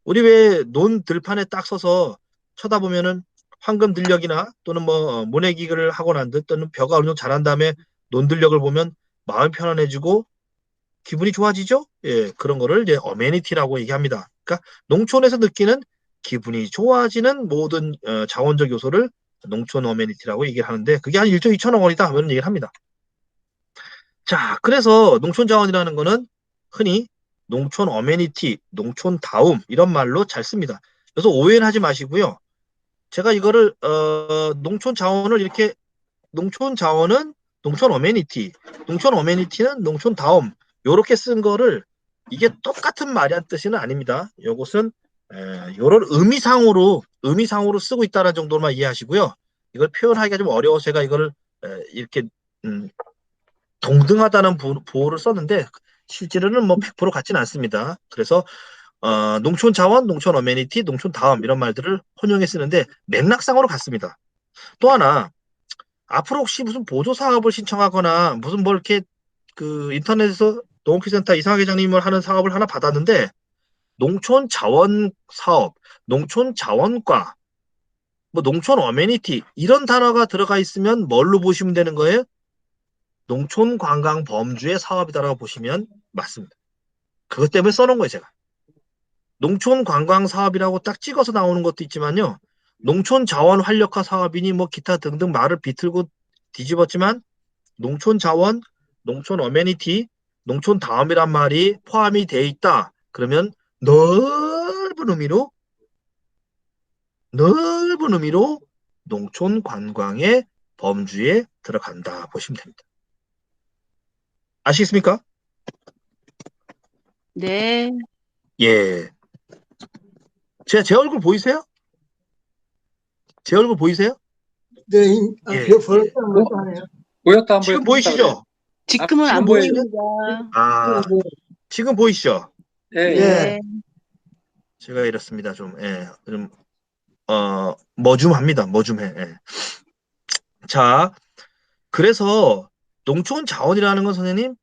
우리 왜 논 들판에 딱 서서 쳐다보면은 황금 들녘이나 또는 뭐 모내기를 하고 난 듯 또는 벼가 어느 정도 자란 다음에 논 들녘을 보면 마음이 편안해지고 기분이 좋아지죠? 예, 그런 거를 이제 어메니티라고 얘기합니다. 그러니까 농촌에서 느끼는 기분이 좋아지는 모든 자원적 요소를 농촌 어메니티라고 얘기를 하는데 그게 한 1조 2천억 원이다 이런 얘기를 합니다. 자, 그래서 농촌 자원이라는 거는 흔히 농촌 어메니티, 농촌 다움 이런 말로 잘 씁니다. 그래서 오해는 하지 마시고요. 제가 이거를 농촌 자원을 이렇게 농촌 자원은 농촌 어메니티, 농촌 어메니티는 농촌 다움 요렇게 쓴 거를 이게 똑같은 말이란 뜻은 아닙니다. 요것은 요런 의미상으로 쓰고 있다는 정도만 이해하시고요. 이걸 표현하기가 좀 어려워서 제가 이거를 이렇게 동등하다는 보호를 썼는데 실제로는 뭐 100% 같지는 않습니다. 그래서 농촌 자원, 농촌 어메니티, 농촌 다음 이런 말들을 혼용해 쓰는데 맥락상으로 같습니다. 또 하나 앞으로 혹시 무슨 보조 사업을 신청하거나 무슨 뭐 이렇게 그 인터넷에서 농업기센터 이상 회장님을 하는 사업을 하나 받았는데 농촌 자원 사업, 농촌 자원과 뭐 농촌 어메니티 이런 단어가 들어가 있으면 뭘로 보시면 되는 거예요? 농촌 관광 범주의 사업이다라고 보시면 맞습니다. 그것 때문에 써놓은 거예요, 제가. 농촌 관광 사업이라고 딱 찍어서 나오는 것도 있지만요. 농촌 자원 활력화 사업이니 뭐 기타 등등 말을 비틀고 뒤집었지만 농촌 자원, 농촌 어메니티, 농촌 다음이란 말이 포함이 돼 있다. 그러면 넓은 의미로 농촌 관광의 범주에 들어간다 보시면 됩니다. 아시겠습니까? 네. 예. 제 얼굴 보이세요? 제 얼굴 보이세요? 네, 예, 벌써 예. 먼저 하네요. 보였다 안 지금 보였다 그래요? 보이시죠? 지금은 지금 안 보이세요? 보입니다. 아, 지금 보이시죠? 예, 예. 네. 제가 이렇습니다. 머줌합니다. 머줌해. 예. 자, 그래서 농촌 자원이라는 건 선생님,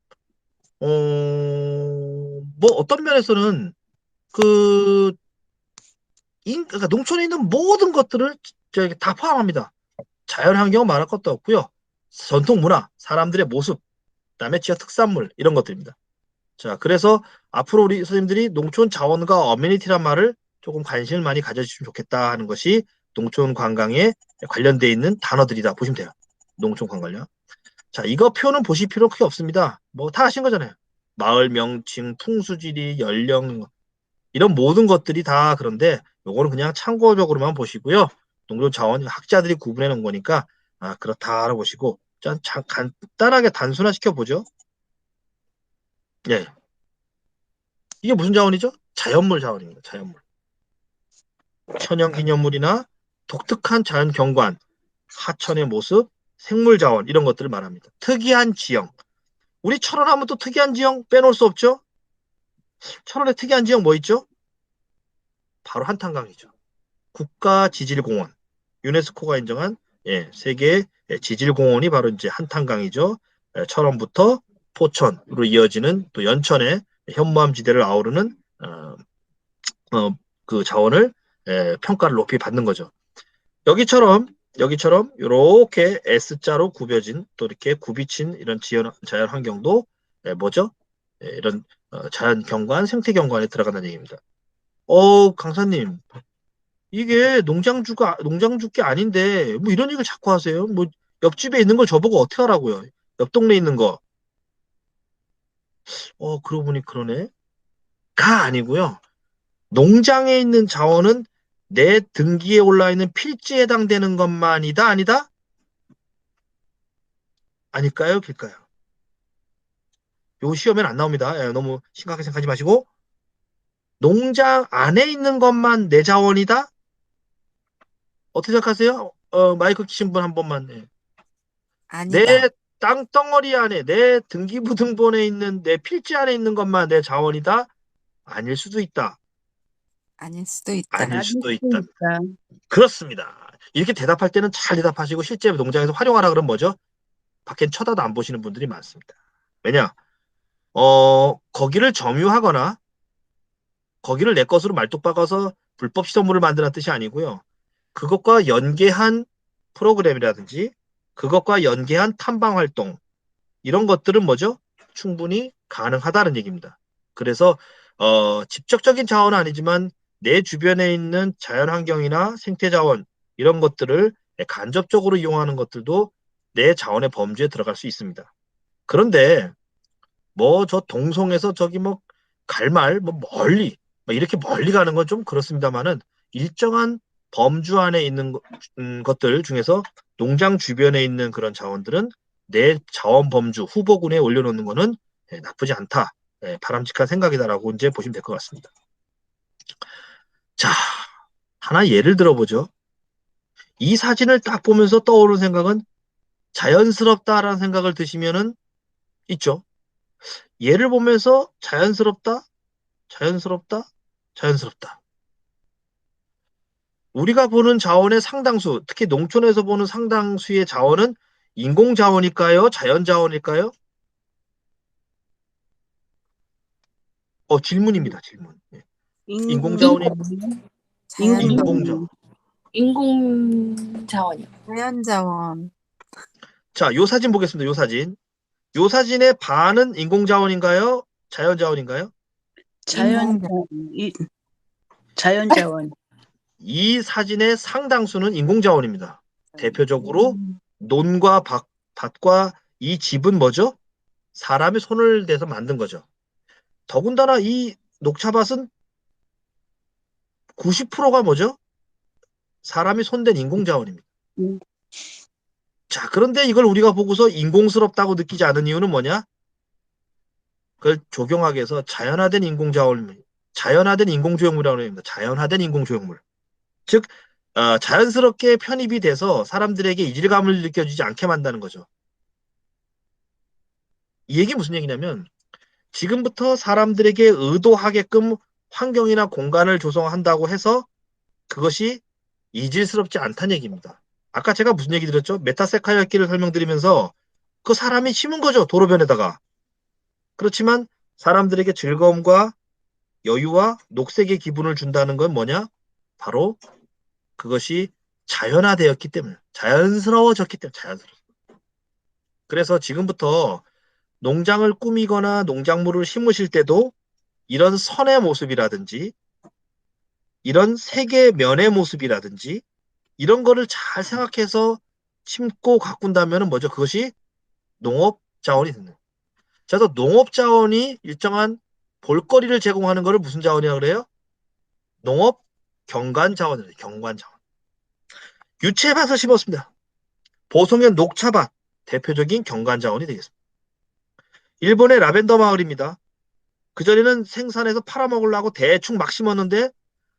뭐 어떤 면에서는 그러니까 농촌에 있는 모든 것들을 저기 다 포함합니다. 자연환경 말할 것도 없고요. 전통 문화, 사람들의 모습, 그다음에 지역 특산물 이런 것들입니다. 자, 그래서 앞으로 우리 선생님들이 농촌 자원과 어메니티란 말을 조금 관심을 많이 가져주시면 좋겠다 하는 것이 농촌 관광에 관련되어 있는 단어들이다 보시면 돼요. 농촌 관광요. 자, 이거 표는 보실 필요 크게 없습니다. 뭐 다 아신 거잖아요. 마을 명칭, 풍수지리, 연령 이런 모든 것들이 다 그런데 요거는 그냥 참고적으로만 보시고요. 농촌 자원 학자들이 구분해 놓은 거니까 그렇다 알아보시고 간단하게 단순화시켜 보죠. 예. 이게 무슨 자원이죠? 자연물 자원입니다. 자연물. 천연기념물이나 독특한 자연 경관, 하천의 모습, 생물 자원 이런 것들을 말합니다. 특이한 지형. 우리 철원하면 또 특이한 지형 빼놓을 수 없죠? 철원의 특이한 지형 뭐 있죠? 바로 한탄강이죠. 국가지질공원, 유네스코가 인정한 세계 지질공원이 바로 이제 한탄강이죠. 철원부터 포천으로 이어지는 또 연천의 현무암지대를 아우르는 그 자원을 평가를 높이 받는 거죠. 여기처럼 이렇게 S자로 굽여진 또 이렇게 굽이친 이런 자연 환경도 뭐죠? 이런 자연 경관, 생태 경관에 들어간다는 얘기입니다. 강사님, 이게 농장주게 아닌데 뭐 이런 얘기를 자꾸 하세요. 뭐 옆집에 있는 걸 저보고 어떻게 하라고요? 옆 동네에 있는 거. 그러고 보니 그러네. 가 아니고요. 농장에 있는 자원은 내 등기에 올라 있는 필지에 해당되는 것만이다, 아니다? 아닐까요? 길까요? 요 시험엔 안 나옵니다. 너무 심각하게 생각하지 마시고. 농장 안에 있는 것만 내 자원이다? 어떻게 생각하세요? 마이크 키신 분 한 번만. 아니다. 내 땅덩어리 안에, 내 등기부등본에 있는 내 필지 안에 있는 것만 내 자원이다? 아닐 수도 있다. 아닐 수도 있다. 아닐 수도 있다. 그렇습니다. 이렇게 대답할 때는 잘 대답하시고 실제 농장에서 활용하라 그러면 뭐죠? 밖엔 쳐다도 안 보시는 분들이 많습니다. 왜냐? 거기를 점유하거나 거기를 내 것으로 말뚝 박아서 불법 시설물을 만드는 뜻이 아니고요. 그것과 연계한 프로그램이라든지 그것과 연계한 탐방 활동 이런 것들은 뭐죠? 충분히 가능하다는 얘기입니다. 그래서 직접적인 자원은 아니지만 내 주변에 있는 자연환경이나 생태자원 이런 것들을 간접적으로 이용하는 것들도 내 자원의 범주에 들어갈 수 있습니다. 그런데 뭐 저 동송에서 저기 뭐 갈말 뭐 멀리 이렇게 멀리 가는 건 좀 그렇습니다만은 일정한 범주 안에 있는 것들 중에서 농장 주변에 있는 그런 자원들은 내 자원 범주 후보군에 올려놓는 거는 나쁘지 않다. 바람직한 생각이다라고 이제 보시면 될 것 같습니다. 자, 하나 예를 들어보죠. 이 사진을 딱 보면서 떠오르는 생각은 자연스럽다라는 생각을 드시면은 있죠. 얘를 보면서 자연스럽다. 우리가 보는 자원의 상당수, 특히 농촌에서 보는 상당수의 자원은 인공자원일까요? 자연자원일까요? 질문입니다, 질문. 인공자원이 인공자원. 인공자원이요. 자연자원. 자, 요 사진 보겠습니다. 요 사진. 요 사진의 반은 인공자원인가요? 자연자원인가요? 자연자원. 이 사진의 상당수는 인공자원입니다. 대표적으로 논과 밭과 이 집은 뭐죠? 사람이 손을 대서 만든 거죠. 더군다나 이 녹차밭은 90%가 뭐죠? 사람이 손댄 인공자원입니다. 자, 그런데 이걸 우리가 보고서 인공스럽다고 느끼지 않은 이유는 뭐냐? 그걸 조경하게 해서 자연화된 인공자원, 자연화된 인공조형물이라고 합니다. 자연화된 인공조형물. 즉, 자연스럽게 편입이 돼서 사람들에게 이질감을 느껴지지 않게 만드는 거죠. 이 얘기 무슨 얘기냐면 지금부터 사람들에게 의도하게끔 환경이나 공간을 조성한다고 해서 그것이 이질스럽지 않다는 얘기입니다. 아까 제가 무슨 얘기 드렸죠? 메타세카이아길을 설명드리면서 그 사람이 심은 거죠. 도로변에다가. 그렇지만 사람들에게 즐거움과 여유와 녹색의 기분을 준다는 건 뭐냐? 바로 그것이 자연화되었기 때문에, 자연스러워졌기 때문에, 그래서 지금부터 농장을 꾸미거나 농작물을 심으실 때도 이런 선의 모습이라든지 이런 색의 면의 모습이라든지 이런 거를 잘 생각해서 심고 가꾼다면 뭐죠? 그것이 농업 자원이 되는. 자, 또 농업 자원이 일정한 볼거리를 제공하는 것을 무슨 자원이라고 그래요? 농업 경관 자원이에요. 경관 자원. 유채밭을 심었습니다. 보성의 녹차밭 대표적인 경관 자원이 되겠습니다. 일본의 라벤더 마을입니다. 그전에는 생산해서 팔아먹으려고 대충 막 심었는데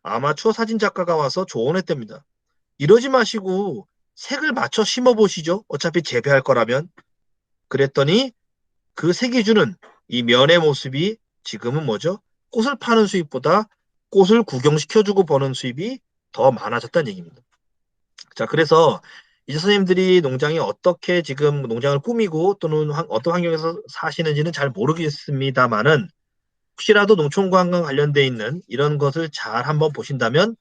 아마추어 사진작가가 와서 조언했답니다. 이러지 마시고 색을 맞춰 심어보시죠. 어차피 재배할 거라면. 그랬더니 그 색이 주는 이 면의 모습이 지금은 뭐죠? 꽃을 파는 수입보다 곳을 구경시켜주고 버는 수입이 더 많아졌다는 얘기입니다. 자, 그래서 이제 선생님들이 농장이 어떻게 지금 농장을 꾸미고 또는 어떤 환경에서 사시는지는 잘 모르겠습니다만은 혹시라도 농촌관광 관련돼 있는 이런 것을 잘 한번 보신다면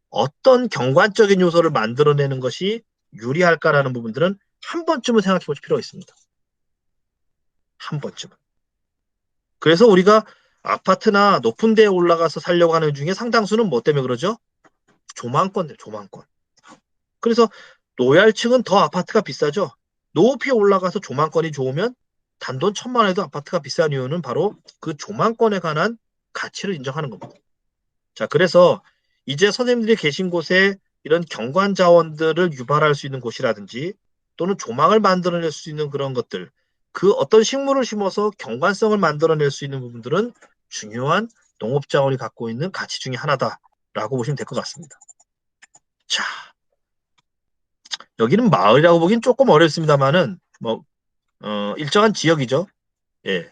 어떤 경관적인 요소를 만들어내는 것이 유리할까라는 부분들은 한 번쯤은 생각해 볼 필요가 있습니다. 한 번쯤은. 그래서 우리가 아파트나 높은 데에 올라가서 살려고 하는 중에 상당수는 뭐 때문에 그러죠? 조망권, 조망권. 그래서 노얄층은 더 아파트가 비싸죠. 높이 올라가서 조망권이 좋으면 단돈 1,000만 원에도 아파트가 비싼 이유는 바로 그 조망권에 관한 가치를 인정하는 겁니다. 자, 그래서 이제 선생님들이 계신 곳에 이런 경관 자원들을 유발할 수 있는 곳이라든지 또는 조망을 만들어낼 수 있는 그런 것들, 그 어떤 식물을 심어서 경관성을 만들어낼 수 있는 부분들은 중요한 농업 자원이 갖고 있는 가치 중에 하나다라고 보시면 될 것 같습니다. 자, 여기는 마을이라고 보긴 조금 어렵습니다만은 일정한 지역이죠. 예.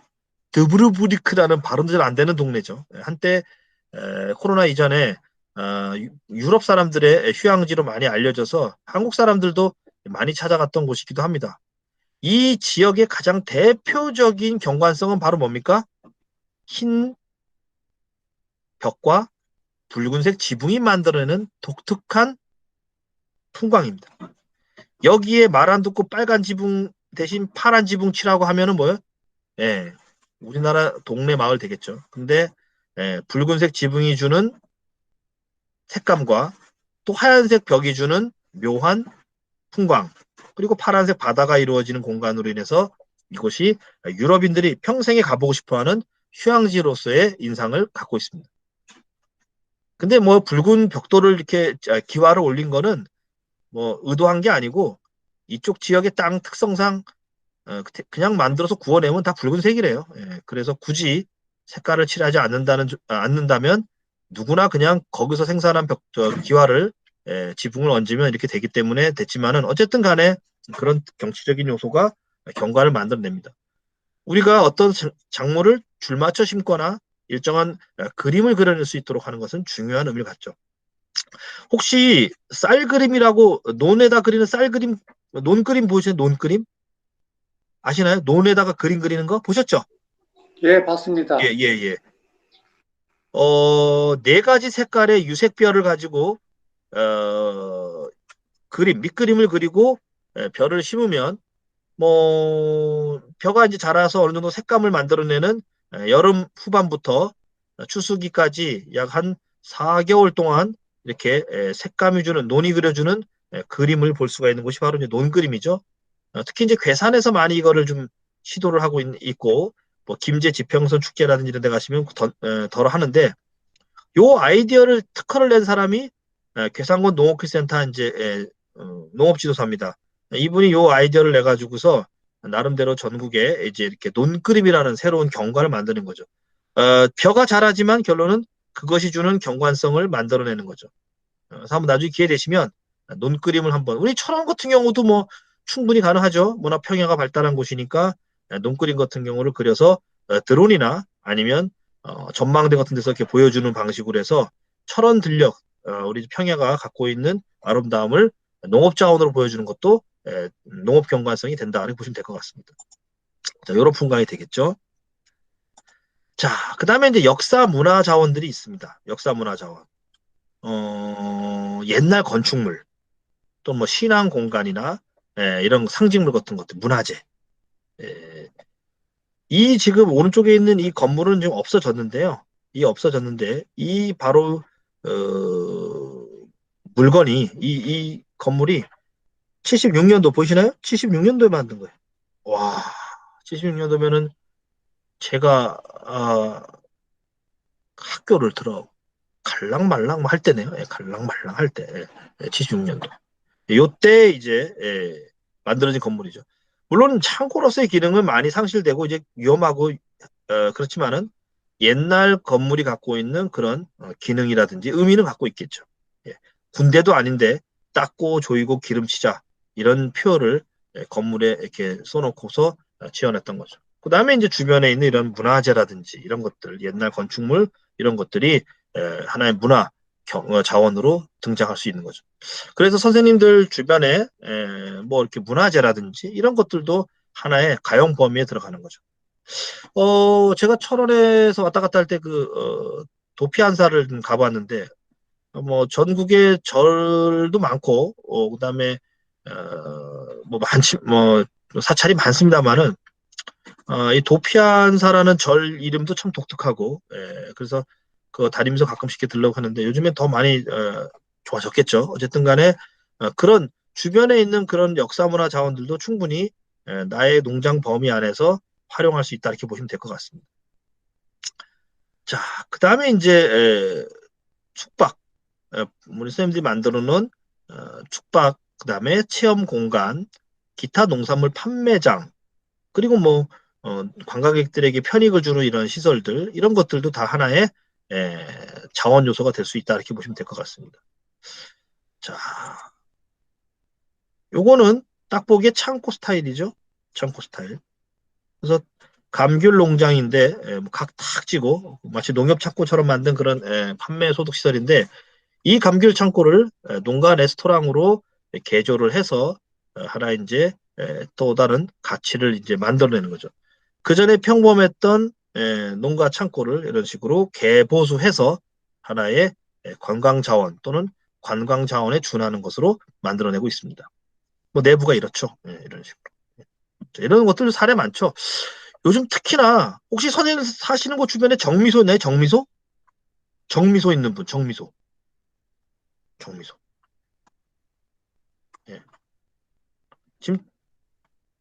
드브르브리크라는 발음도 잘 안 되는 동네죠. 한때 코로나 이전에 유럽 사람들의 휴양지로 많이 알려져서 한국 사람들도 많이 찾아갔던 곳이기도 합니다. 이 지역의 가장 대표적인 경관성은 바로 뭡니까? 흰 벽과 붉은색 지붕이 만들어내는 독특한 풍광입니다. 여기에 말 안 듣고 빨간 지붕 대신 파란 지붕 칠하고 하면은 뭐예요? 예, 우리나라 동네 마을 되겠죠. 근데 붉은색 지붕이 주는 색감과 또 하얀색 벽이 주는 묘한 풍광, 그리고 파란색 바다가 이루어지는 공간으로 인해서 이곳이 유럽인들이 평생에 가보고 싶어하는 휴양지로서의 인상을 갖고 있습니다. 근데 뭐 붉은 벽돌을 이렇게 기와를 올린 거는 뭐 의도한 게 아니고 이쪽 지역의 땅 특성상 그냥 만들어서 구워내면 다 붉은색이래요. 예, 그래서 굳이 색깔을 칠하지 않는다면 누구나 그냥 거기서 생산한 기와를 지붕을 얹으면 이렇게 되기 때문에 됐지만은 어쨌든 간에 그런 경치적인 요소가 경관을 만들어냅니다. 우리가 어떤 작물을 줄맞춰 심거나 일정한 그림을 그려낼 수 있도록 하는 것은 중요한 의미를 갖죠. 혹시 쌀 그림이라고 논에다 그리는 쌀 그림, 논 그림 보시나요? 논 그림? 아시나요? 논에다가 그림 그리는 거 보셨죠? 예, 봤습니다. 예, 예, 예. 네 가지 색깔의 유색별을 가지고 밑그림을 그리고 벼를 심으면 벼가 이제 자라서 어느 정도 색감을 만들어내는 여름 후반부터 추수기까지 약 한 4개월 동안 이렇게 색감이 주는 논이 그려주는 그림을 볼 수가 있는 곳이 바로 이제 논그림이죠. 특히 이제 괴산에서 많이 이거를 좀 시도를 하고 있고 뭐 김제 지평선 축제라든지 이런 데 가시면 덜 하는데 요 아이디어를 특허를 낸 사람이 괴산군 농업기술센터 이제 농업지도사입니다. 이분이 요 아이디어를 내 가지고서 나름대로 전국에 이제 이렇게 논그림이라는 새로운 경관을 만드는 거죠. 벼가 자라지만 결론은 그것이 주는 경관성을 만들어내는 거죠. 그래서 한번 나중에 기회 되시면 논그림을 한번 우리 철원 같은 경우도 뭐 충분히 가능하죠. 워낙 평야가 발달한 곳이니까 논그림 같은 경우를 그려서 드론이나 아니면 전망대 같은 데서 이렇게 보여주는 방식으로 해서 철원 들녘 우리 평야가 갖고 있는 아름다움을 농업 자원으로 보여주는 것도 농업 경관성이 된다 이렇게 보시면 될 것 같습니다. 자, 이런 풍광이 되겠죠. 자, 그 다음에 이제 역사 문화 자원들이 있습니다. 역사 문화 자원. 옛날 건축물, 또 뭐 신앙 공간이나 이런 상징물 같은 것들, 문화재. 이 지금 오른쪽에 있는 이 건물은 지금 없어졌는데요. 이 바로 물건이 이 건물이 76년도 보이시나요? 76년도에 만든 거예요. 와, 76년도면은 제가 학교를 들어 갈랑말랑 할 때네요. 갈랑말랑 할 때. 76년도. 요때 이제 만들어진 건물이죠. 물론 창고로서의 기능은 많이 상실되고 이제 위험하고 그렇지만은 옛날 건물이 갖고 있는 그런 기능이라든지 의미는 갖고 있겠죠. 예. 군대도 아닌데 닦고 조이고 기름치자 이런 표어를 건물에 이렇게 써놓고서 지어냈던 거죠. 그 다음에 이제 주변에 있는 이런 문화재라든지 이런 것들, 옛날 건축물 이런 것들이 하나의 문화 자원으로 등장할 수 있는 거죠. 그래서 선생님들 주변에 뭐 이렇게 문화재라든지 이런 것들도 하나의 가용 범위에 들어가는 거죠. 제가 철원에서 왔다 갔다 할 때 도피한사를 좀 가봤는데, 뭐 전국에 절도 많고, 그다음에 뭐 사찰이 많습니다만은, 이 도피한사라는 절 이름도 참 독특하고, 그래서 그거 다니면서 가끔씩 이렇게 들려고 하는데 요즘엔 더 많이 좋아졌겠죠. 어쨌든 간에 그런 주변에 있는 그런 역사 문화 자원들도 충분히 나의 농장 범위 안에서 활용할 수 있다 이렇게 보시면 될 것 같습니다. 자, 그 다음에 이제 숙박, 우리 선생님들이 만들어 놓은 숙박, 그 다음에 체험 공간, 기타 농산물 판매장, 그리고 뭐 관광객들에게 편익을 주는 이런 시설들, 이런 것들도 다 하나의 자원 요소가 될 수 있다 이렇게 보시면 될 것 같습니다. 자, 요거는 딱 보기에 창고 스타일이죠. 창고 스타일. 그래서 감귤 농장인데 각 탁 지고 마치 농협 창고처럼 만든 그런 판매 소득 시설인데, 이 감귤 창고를 농가 레스토랑으로 개조를 해서 하나 이제 또 다른 가치를 이제 만들어내는 거죠. 그 전에 평범했던 농가 창고를 이런 식으로 개보수해서 하나의 관광 자원 또는 관광 자원에 준하는 것으로 만들어내고 있습니다. 뭐 내부가 이렇죠. 이런 식으로. 이런 것들 사례 많죠. 요즘 특히나 혹시 선생님 사시는 곳 주변에 정미소 있나요? 정미소? 정미소 있는 분, 정미소. 정미소. 예. 지금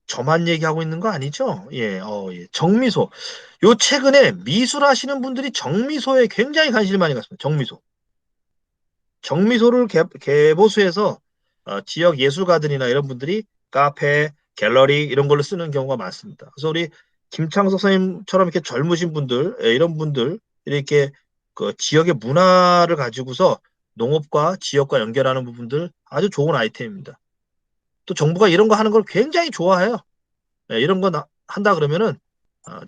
저만 얘기하고 있는 거 아니죠? 예, 예. 정미소. 요 최근에 미술 하시는 분들이 정미소에 굉장히 관심을 많이 갖습니다. 정미소. 정미소를 개보수해서 지역 예술가들이나 이런 분들이 카페, 갤러리 이런 걸로 쓰는 경우가 많습니다. 그래서 우리 김창석 선생님처럼 이렇게 젊으신 분들, 이런 분들 이렇게 그 지역의 문화를 가지고서 농업과 지역과 연결하는 부분들 아주 좋은 아이템입니다. 또 정부가 이런 거 하는 걸 굉장히 좋아해요. 이런 거 한다 그러면은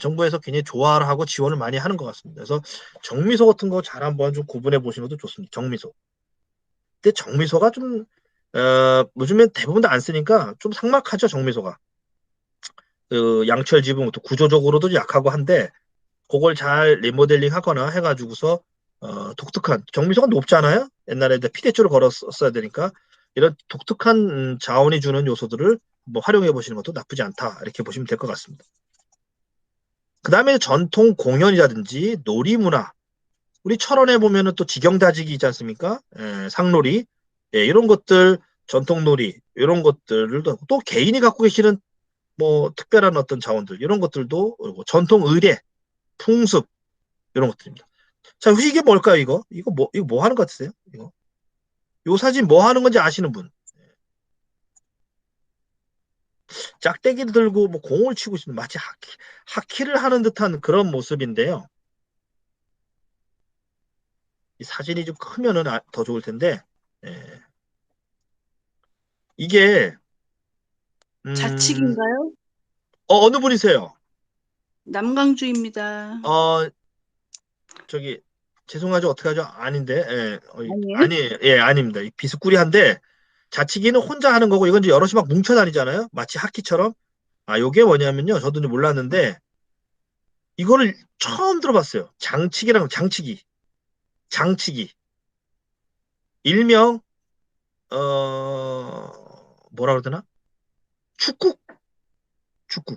정부에서 굉장히 좋아를 하고 지원을 많이 하는 것 같습니다. 그래서 정미소 같은 거 잘 한번 좀 구분해 보시는 것도 좋습니다. 정미소. 근데 정미소가 좀 요즘엔 대부분 다 안 쓰니까 좀 삭막하죠. 정미소가. 그 양철 지붕 또 구조적으로도 약하고 한데 그걸 잘 리모델링 하거나 해가지고서 독특한 정미소가 높잖아요. 옛날에 피대줄을 걸었어야 되니까 이런 독특한 자원이 주는 요소들을 뭐 활용해 보시는 것도 나쁘지 않다 이렇게 보시면 될 것 같습니다. 그 다음에 전통 공연이라든지 놀이문화, 우리 철원에 보면은 또 지경다지기 있지 않습니까? 상놀이, 이런 것들, 전통놀이 이런 것들을 또 개인이 갖고 계시는 뭐 특별한 어떤 자원들 이런 것들도, 그리고 전통 의례, 풍습 이런 것들입니다. 자, 혹시 이게 뭘까요? 이거 뭐 하는 것 같으세요? 요 사진 뭐 하는 건지 아시는 분? 짝대기를 들고 뭐 공을 치고 있는 마치 하키를 하는 듯한 그런 모습인데요. 이 사진이 좀 크면은 더 좋을 텐데, 예. 이게 음, 자칙인가요? 어느 분이세요? 남강주입니다. 저기 죄송하죠. 어떡하죠? 아닌데, 아니에요? 아니, 예, 아닙니다. 비스꾸리한데 자치기는 혼자 하는 거고 이건 이제 여럿이 막 뭉쳐 다니잖아요. 마치 하키처럼. 요게 뭐냐면요. 저도 이제 몰랐는데 이거를 처음 들어봤어요. 장치기. 일명 뭐라 그러더나? 축구. 축구.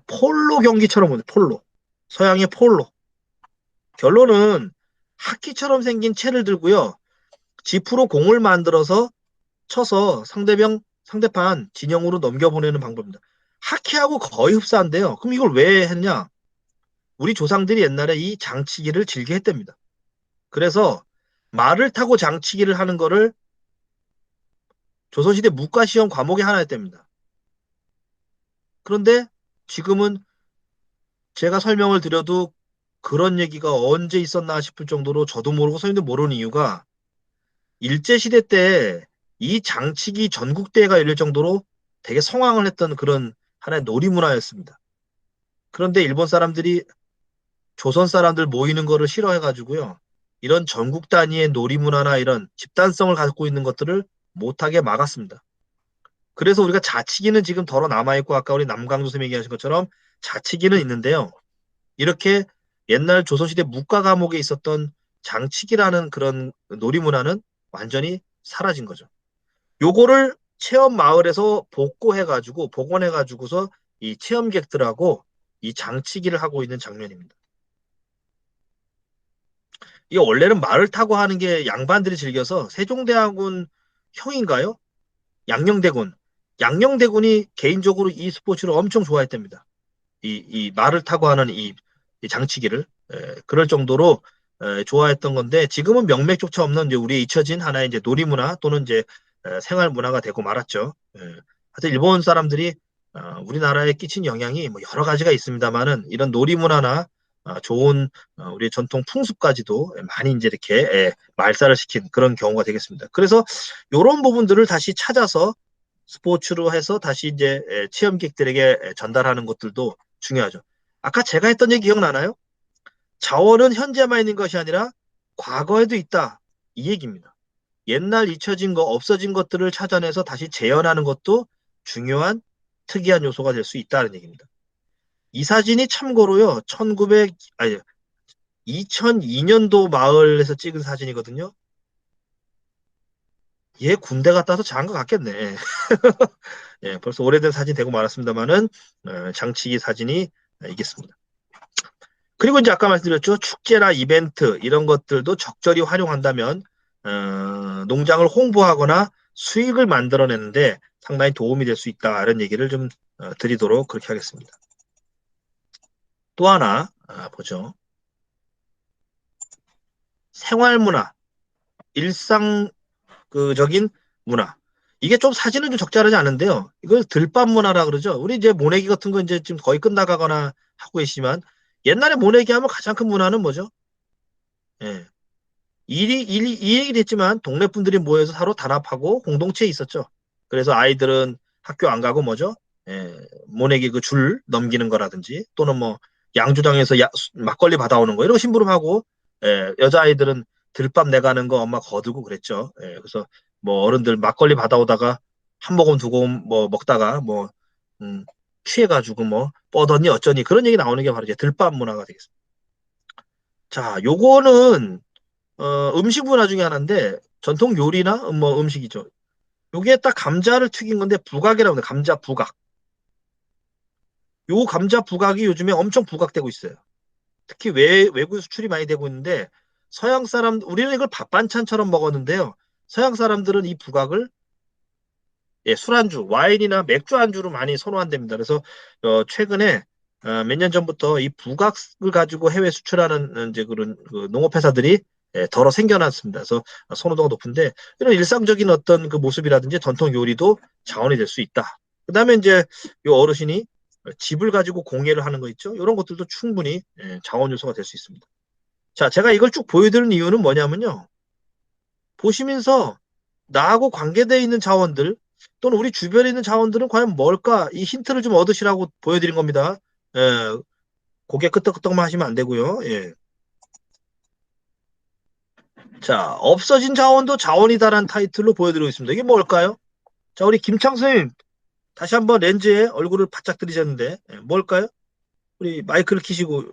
폴로 경기처럼 보네. 폴로. 서양의 폴로. 결론은 하키처럼 생긴 채를 들고요. 지프로 공을 만들어서 쳐서 상대판 진영으로 넘겨보내는 방법입니다. 하키하고 거의 흡사한데요. 그럼 이걸 왜 했냐? 우리 조상들이 옛날에 이 장치기를 즐겨 했답니다. 그래서 말을 타고 장치기를 하는 거를 조선시대 문과시험 과목의 하나였답니다. 그런데 지금은 제가 설명을 드려도 그런 얘기가 언제 있었나 싶을 정도로 저도 모르고 선생님도 모르는 이유가, 일제시대 때 이 장치기 전국대회가 열릴 정도로 되게 성황을 했던 그런 하나의 놀이문화였습니다. 그런데 일본 사람들이 조선 사람들 모이는 거를 싫어해가지고요. 이런 전국 단위의 놀이문화나 이런 집단성을 갖고 있는 것들을 못하게 막았습니다. 그래서 우리가 자치기는 지금 덜어 남아있고 아까 우리 남강도 선생님이 얘기하신 것처럼 자치기는 있는데요. 이렇게 옛날 조선시대 문과 과목에 있었던 장치기라는 그런 놀이문화는 완전히 사라진 거죠. 요거를 체험 마을에서 복원해가지고서 이 체험객들하고 이 장치기를 하고 있는 장면입니다. 이게 원래는 말을 타고 하는 게 양반들이 즐겨서 세종대왕군 형인가요? 양녕대군. 양녕대군이 개인적으로 이 스포츠를 엄청 좋아했답니다. 이 말을 타고 하는 이 장치기를. 그럴 정도로 좋아했던 건데 지금은 명맥조차 없는 이제 우리의 잊혀진 하나의 이제 놀이문화 또는 이제 생활 문화가 되고 말았죠. 하여튼 일본 사람들이 우리나라에 끼친 영향이 뭐 여러 가지가 있습니다만은 이런 놀이문화나 좋은 우리의 전통 풍습까지도 많이 이제 이렇게 말살을 시킨 그런 경우가 되겠습니다. 그래서 이런 부분들을 다시 찾아서 스포츠로 해서 다시 이제 체험객들에게 전달하는 것들도 중요하죠. 아까 제가 했던 얘기 기억나나요? 자원은 현재만 있는 것이 아니라 과거에도 있다. 이 얘기입니다. 옛날 잊혀진 거, 없어진 것들을 찾아내서 다시 재현하는 것도 중요한 특이한 요소가 될 수 있다는 얘기입니다. 이 사진이 참고로요, 2002년도 마을에서 찍은 사진이거든요. 얘 군대 갔다 와서 잘한 것 같겠네. 예, 벌써 오래된 사진 되고 말았습니다만은 장치기 사진이 이겠습니다. 그리고 이제 아까 말씀드렸죠. 축제나 이벤트 이런 것들도 적절히 활용한다면 농장을 홍보하거나 수익을 만들어내는데 상당히 도움이 될 수 있다. 이런 얘기를 좀 드리도록 그렇게 하겠습니다. 또 하나 보죠. 생활문화, 일상적인 문화. 이게 좀 사진은 좀 적절하지 않은데요. 이걸 들밥 문화라 그러죠. 우리 이제 모내기 같은 거 이제 지금 거의 끝나가거나 하고 계시지만 옛날에 모내기 하면 가장 큰 문화는 뭐죠? 예. 이 얘기를 했지만 동네 분들이 모여서 서로 단합하고 공동체에 있었죠. 그래서 아이들은 학교 안 가고 뭐죠? 모내기 그 줄 넘기는 거라든지 또는 뭐 양주장에서 막걸리 받아오는 거 이런 거 심부름하고 여자아이들은 들밥 내가는 거 엄마 거두고 그랬죠. 그래서 뭐 어른들 막걸리 받아오다가 한 모금 두 모금 뭐 먹다가 뭐 취해가지고 뭐 뻗었니 어쩌니 그런 얘기 나오는 게 바로 이제 들밥 문화가 되겠습니다. 자, 요거는 음식 문화 중에 하나인데 전통 요리나 뭐 음식이죠. 요게 딱 감자를 튀긴 건데 부각이라고 합니다. 감자 부각. 요 감자 부각이 요즘에 엄청 부각되고 있어요. 특히 외국에 수출이 많이 되고 있는데 서양 사람 우리는 이걸 밥 반찬처럼 먹었는데요. 서양 사람들은 이 부각을 술안주, 와인이나 맥주 안주로 많이 선호한답니다. 그래서 최근에 몇 년 전부터 이 부각을 가지고 해외 수출하는 이제 그런 그 농업회사들이 덜어 생겨났습니다. 그래서 선호도가 높은데 이런 일상적인 어떤 그 모습이라든지 전통 요리도 자원이 될 수 있다. 그다음에 이제 요 어르신이 집을 가지고 공예를 하는 거 있죠. 이런 것들도 충분히 자원 요소가 될 수 있습니다. 자, 제가 이걸 쭉 보여드리는 이유는 뭐냐면요. 보시면서 나하고 관계되어 있는 자원들 또는 우리 주변에 있는 자원들은 과연 뭘까? 이 힌트를 좀 얻으시라고 보여드린 겁니다. 고개 끄덕끄덕만 하시면 안 되고요. 예. 자, 없어진 자원도 자원이다라는 타이틀로 보여드리고 있습니다. 이게 뭘까요? 자, 우리 김창수 선생님 다시 한번 렌즈에 얼굴을 바짝 들이셨는데 뭘까요? 우리 마이크를 키시고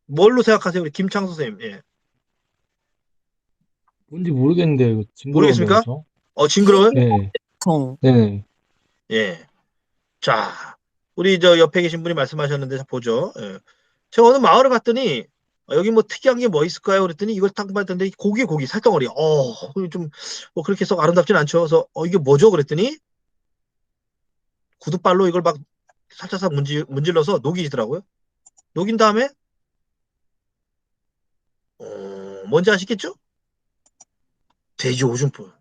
뭘로 생각하세요? 우리 김창수 선생님. 예. 뭔지 모르겠는데 이거 모르겠습니까? 징그러운데요, 징그러워요? 네, 통. 네. 예. 자, 우리 저 옆에 계신 분이 말씀하셨는데 보죠. 예. 제가 어느 마을을 갔더니 여기 뭐 특이한 게 뭐 있을까요? 그랬더니 이걸 딱 봤는데 고기 살덩어리. 좀 뭐 그렇게 썩 아름답진 않죠. 그래서 이게 뭐죠? 그랬더니 구두발로 이걸 막 살짝 문질러서 녹이시더라고요. 녹인 다음에 뭔지 아시겠죠? 돼지 오줌풀.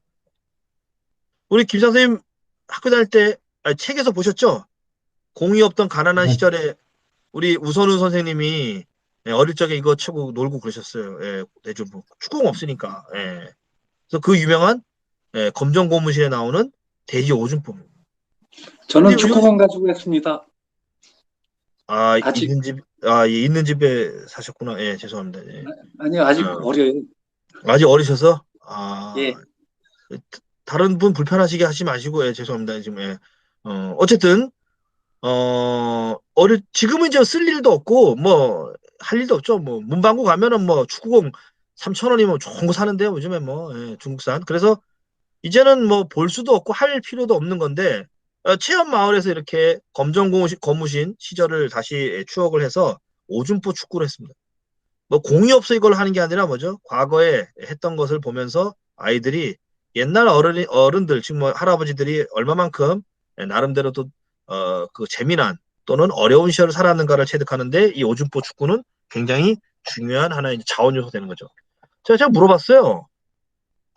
우리 김 선생님 학교 다닐 때 책에서 보셨죠? 공이 없던 가난한 네. 시절에 우리 우선우 선생님이 어릴 적에 이거 치고 놀고 그러셨어요. 돼지오줌. 축구공 없으니까. 그래서 그 유명한 검정 고무신에 나오는 돼지 오줌뽕. 저는 근데 축구공 가지고 했습니다. 아직 있는 집, 예, 있는 집에 사셨구나. 예, 죄송합니다. 예. 아니요, 아직 어, 어려요. 아직 어리셔서, 예, 다른 분 불편하시게 하지 마시고, 예, 죄송합니다. 지금, 예. 어쨌든, 지금은 이제 쓸 일도 없고, 뭐, 할 일도 없죠. 뭐, 문방구 가면은 뭐, 축구공 3,000원이면 좋은 거 사는데요. 요즘에 뭐, 예, 중국산. 그래서, 이제는 뭐, 볼 수도 없고, 할 필요도 없는 건데, 체험 마을에서 이렇게 거무신 시절을 다시 추억을 해서, 오줌포 축구를 했습니다. 뭐 공이 없어 이걸 하는 게 아니라 뭐죠? 과거에 했던 것을 보면서 아이들이 옛날 어른들, 지금 뭐 할아버지들이 얼마만큼 나름대로 또, 그 재미난 또는 어려운 시절을 살았는가를 체득하는데 이 오줌포 축구는 굉장히 중요한 하나의 자원 요소가 되는 거죠. 제가 물어봤어요.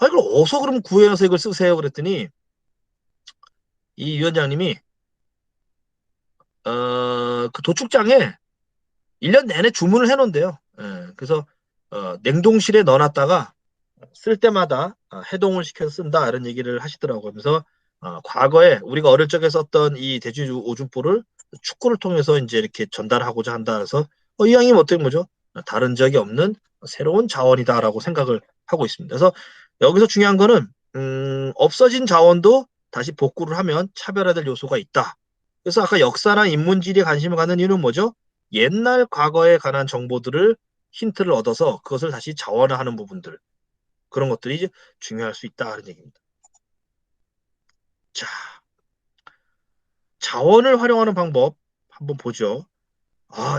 이걸 어디서 그럼 구해서 이걸 쓰세요? 그랬더니 이 위원장님이, 그 도축장에 1년 내내 주문을 해놓은대요. 예, 그래서, 냉동실에 넣어놨다가 쓸 때마다 해동을 시켜서 쓴다 이런 얘기를 하시더라고요. 그래서 과거에 우리가 어릴 적에 썼던 이 대주 오줌포를 축구를 통해서 이제 이렇게 전달하고자 한다 해서 이왕이면 어떻게 뭐죠? 다른 적이 없는 새로운 자원이다라고 생각을 하고 있습니다. 그래서 여기서 중요한 거는 없어진 자원도 다시 복구를 하면 차별화될 요소가 있다. 그래서 아까 역사나 인문지리에 관심을 갖는 이유는 뭐죠? 옛날 과거에 관한 정보들을 힌트를 얻어서 그것을 다시 자원화하는 부분들. 그런 것들이 이제 중요할 수 있다는 얘기입니다. 자, 자원을 활용하는 방법 한번 보죠.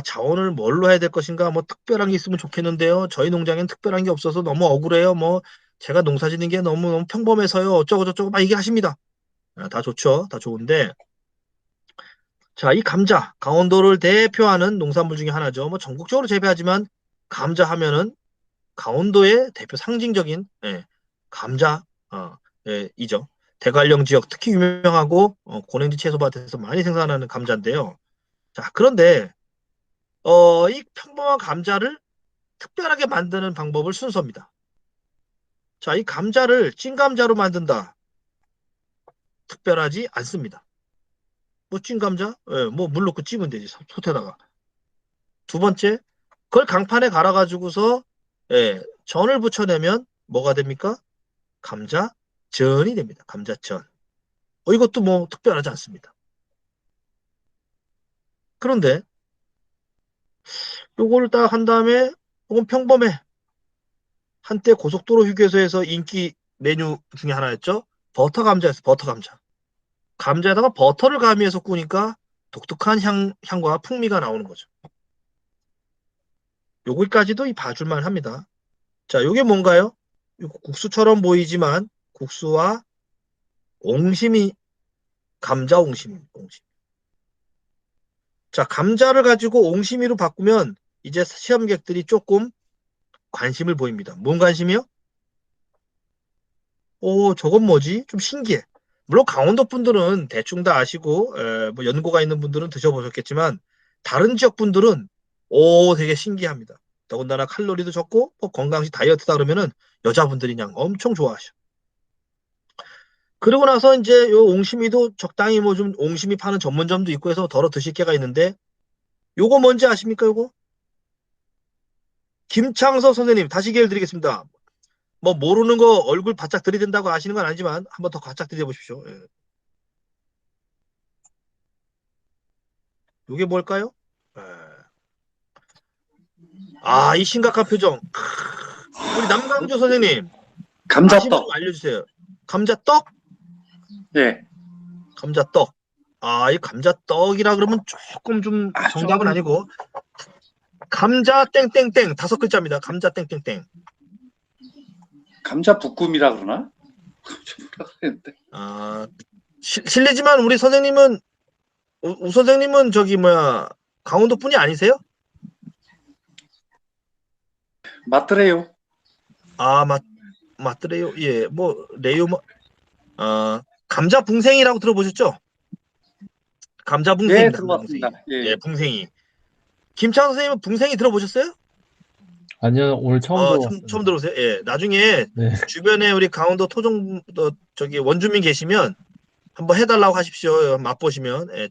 자원을 뭘로 해야 될 것인가? 뭐 특별한 게 있으면 좋겠는데요. 저희 농장엔 특별한 게 없어서 너무 억울해요. 뭐 제가 농사 짓는 게 너무 평범해서요. 어쩌고 저쩌고 막 얘기하십니다. 다 좋죠. 다 좋은데 자, 이 감자, 강원도를 대표하는 농산물 중에 하나죠. 뭐 전국적으로 재배하지만 감자 하면은 강원도의 대표 상징적인 감자 이죠. 대관령 지역 특히 유명하고 고랭지 채소밭에서 많이 생산하는 감자인데요. 자, 그런데 이 평범한 감자를 특별하게 만드는 방법을 순서입니다. 자, 이 감자를 찐감자로 만든다. 특별하지 않습니다. 뭐 찐감자? 뭐 물 넣고 찌면 되지. 솥에다가. 두 번째, 그걸 강판에 갈아가지고서 전을 부쳐내면 뭐가 됩니까? 감자전이 됩니다. 감자전. 이것도 뭐 특별하지 않습니다. 그런데 요거를 딱 한 다음에 조금 평범해. 한때 고속도로 휴게소에서 인기 메뉴 중에 하나였죠. 버터 감자였어. 버터 감자. 감자에다가 버터를 가미해서 구우니까 독특한 향과 풍미가 나오는 거죠. 요기까지도 이 봐줄만 합니다. 자, 요게 뭔가요? 국수처럼 보이지만 국수와 옹심이, 감자 옹심이. 자, 감자를 가지고 옹심이로 바꾸면 이제 시험객들이 조금 관심을 보입니다. 뭔 관심이요? 저건 뭐지? 좀 신기해. 물론 강원도 분들은 대충 다 아시고 뭐 연고가 있는 분들은 드셔보셨겠지만 다른 지역 분들은 되게 신기합니다. 더군다나 칼로리도 적고 뭐 건강식 다이어트다 그러면은 여자분들이 그냥 엄청 좋아하셔. 그러고 나서 이제 요 옹심이도 적당히 뭐 좀 옹심이 파는 전문점도 있고 해서 덜어 드실 게가 있는데 요거 뭔지 아십니까? 요거? 김창석 선생님 다시 기회를 드리겠습니다. 뭐 모르는 거 얼굴 바짝 들이댄다고 아시는 건 아니지만 한번 더 바짝 들여보십시오. 이게 뭘까요? 이 심각한 표정. 우리 남강주 선생님 아시면 좀 감자떡. 알려주세요. 감자떡? 예. 감자떡. 이 감자떡이라 그러면 조금 좀 정답은 아니고 감자 땡땡땡 5글자입니다. 감자 땡땡땡. 감자 볶음이라 그러나? 실례지만 우리 선생님은 우 선생님은 저기 뭐야 강원도 분이 아니세요? 맞더래요. 맞더래요. 예, 뭐 레요 감자 붕생이라고 들어보셨죠? 감자 예, 붕생입니다. 들어봤습니다. 예. 붕생이. 김창 선생님은 붕생이 들어보셨어요? 아니요, 오늘 처음 처음 들어봤습니다. 들어보세요? 예, 나중에 네. 주변에 우리 강원도 저기 원주민 계시면 한번 해달라고 하십시오. 맛보시면. 예,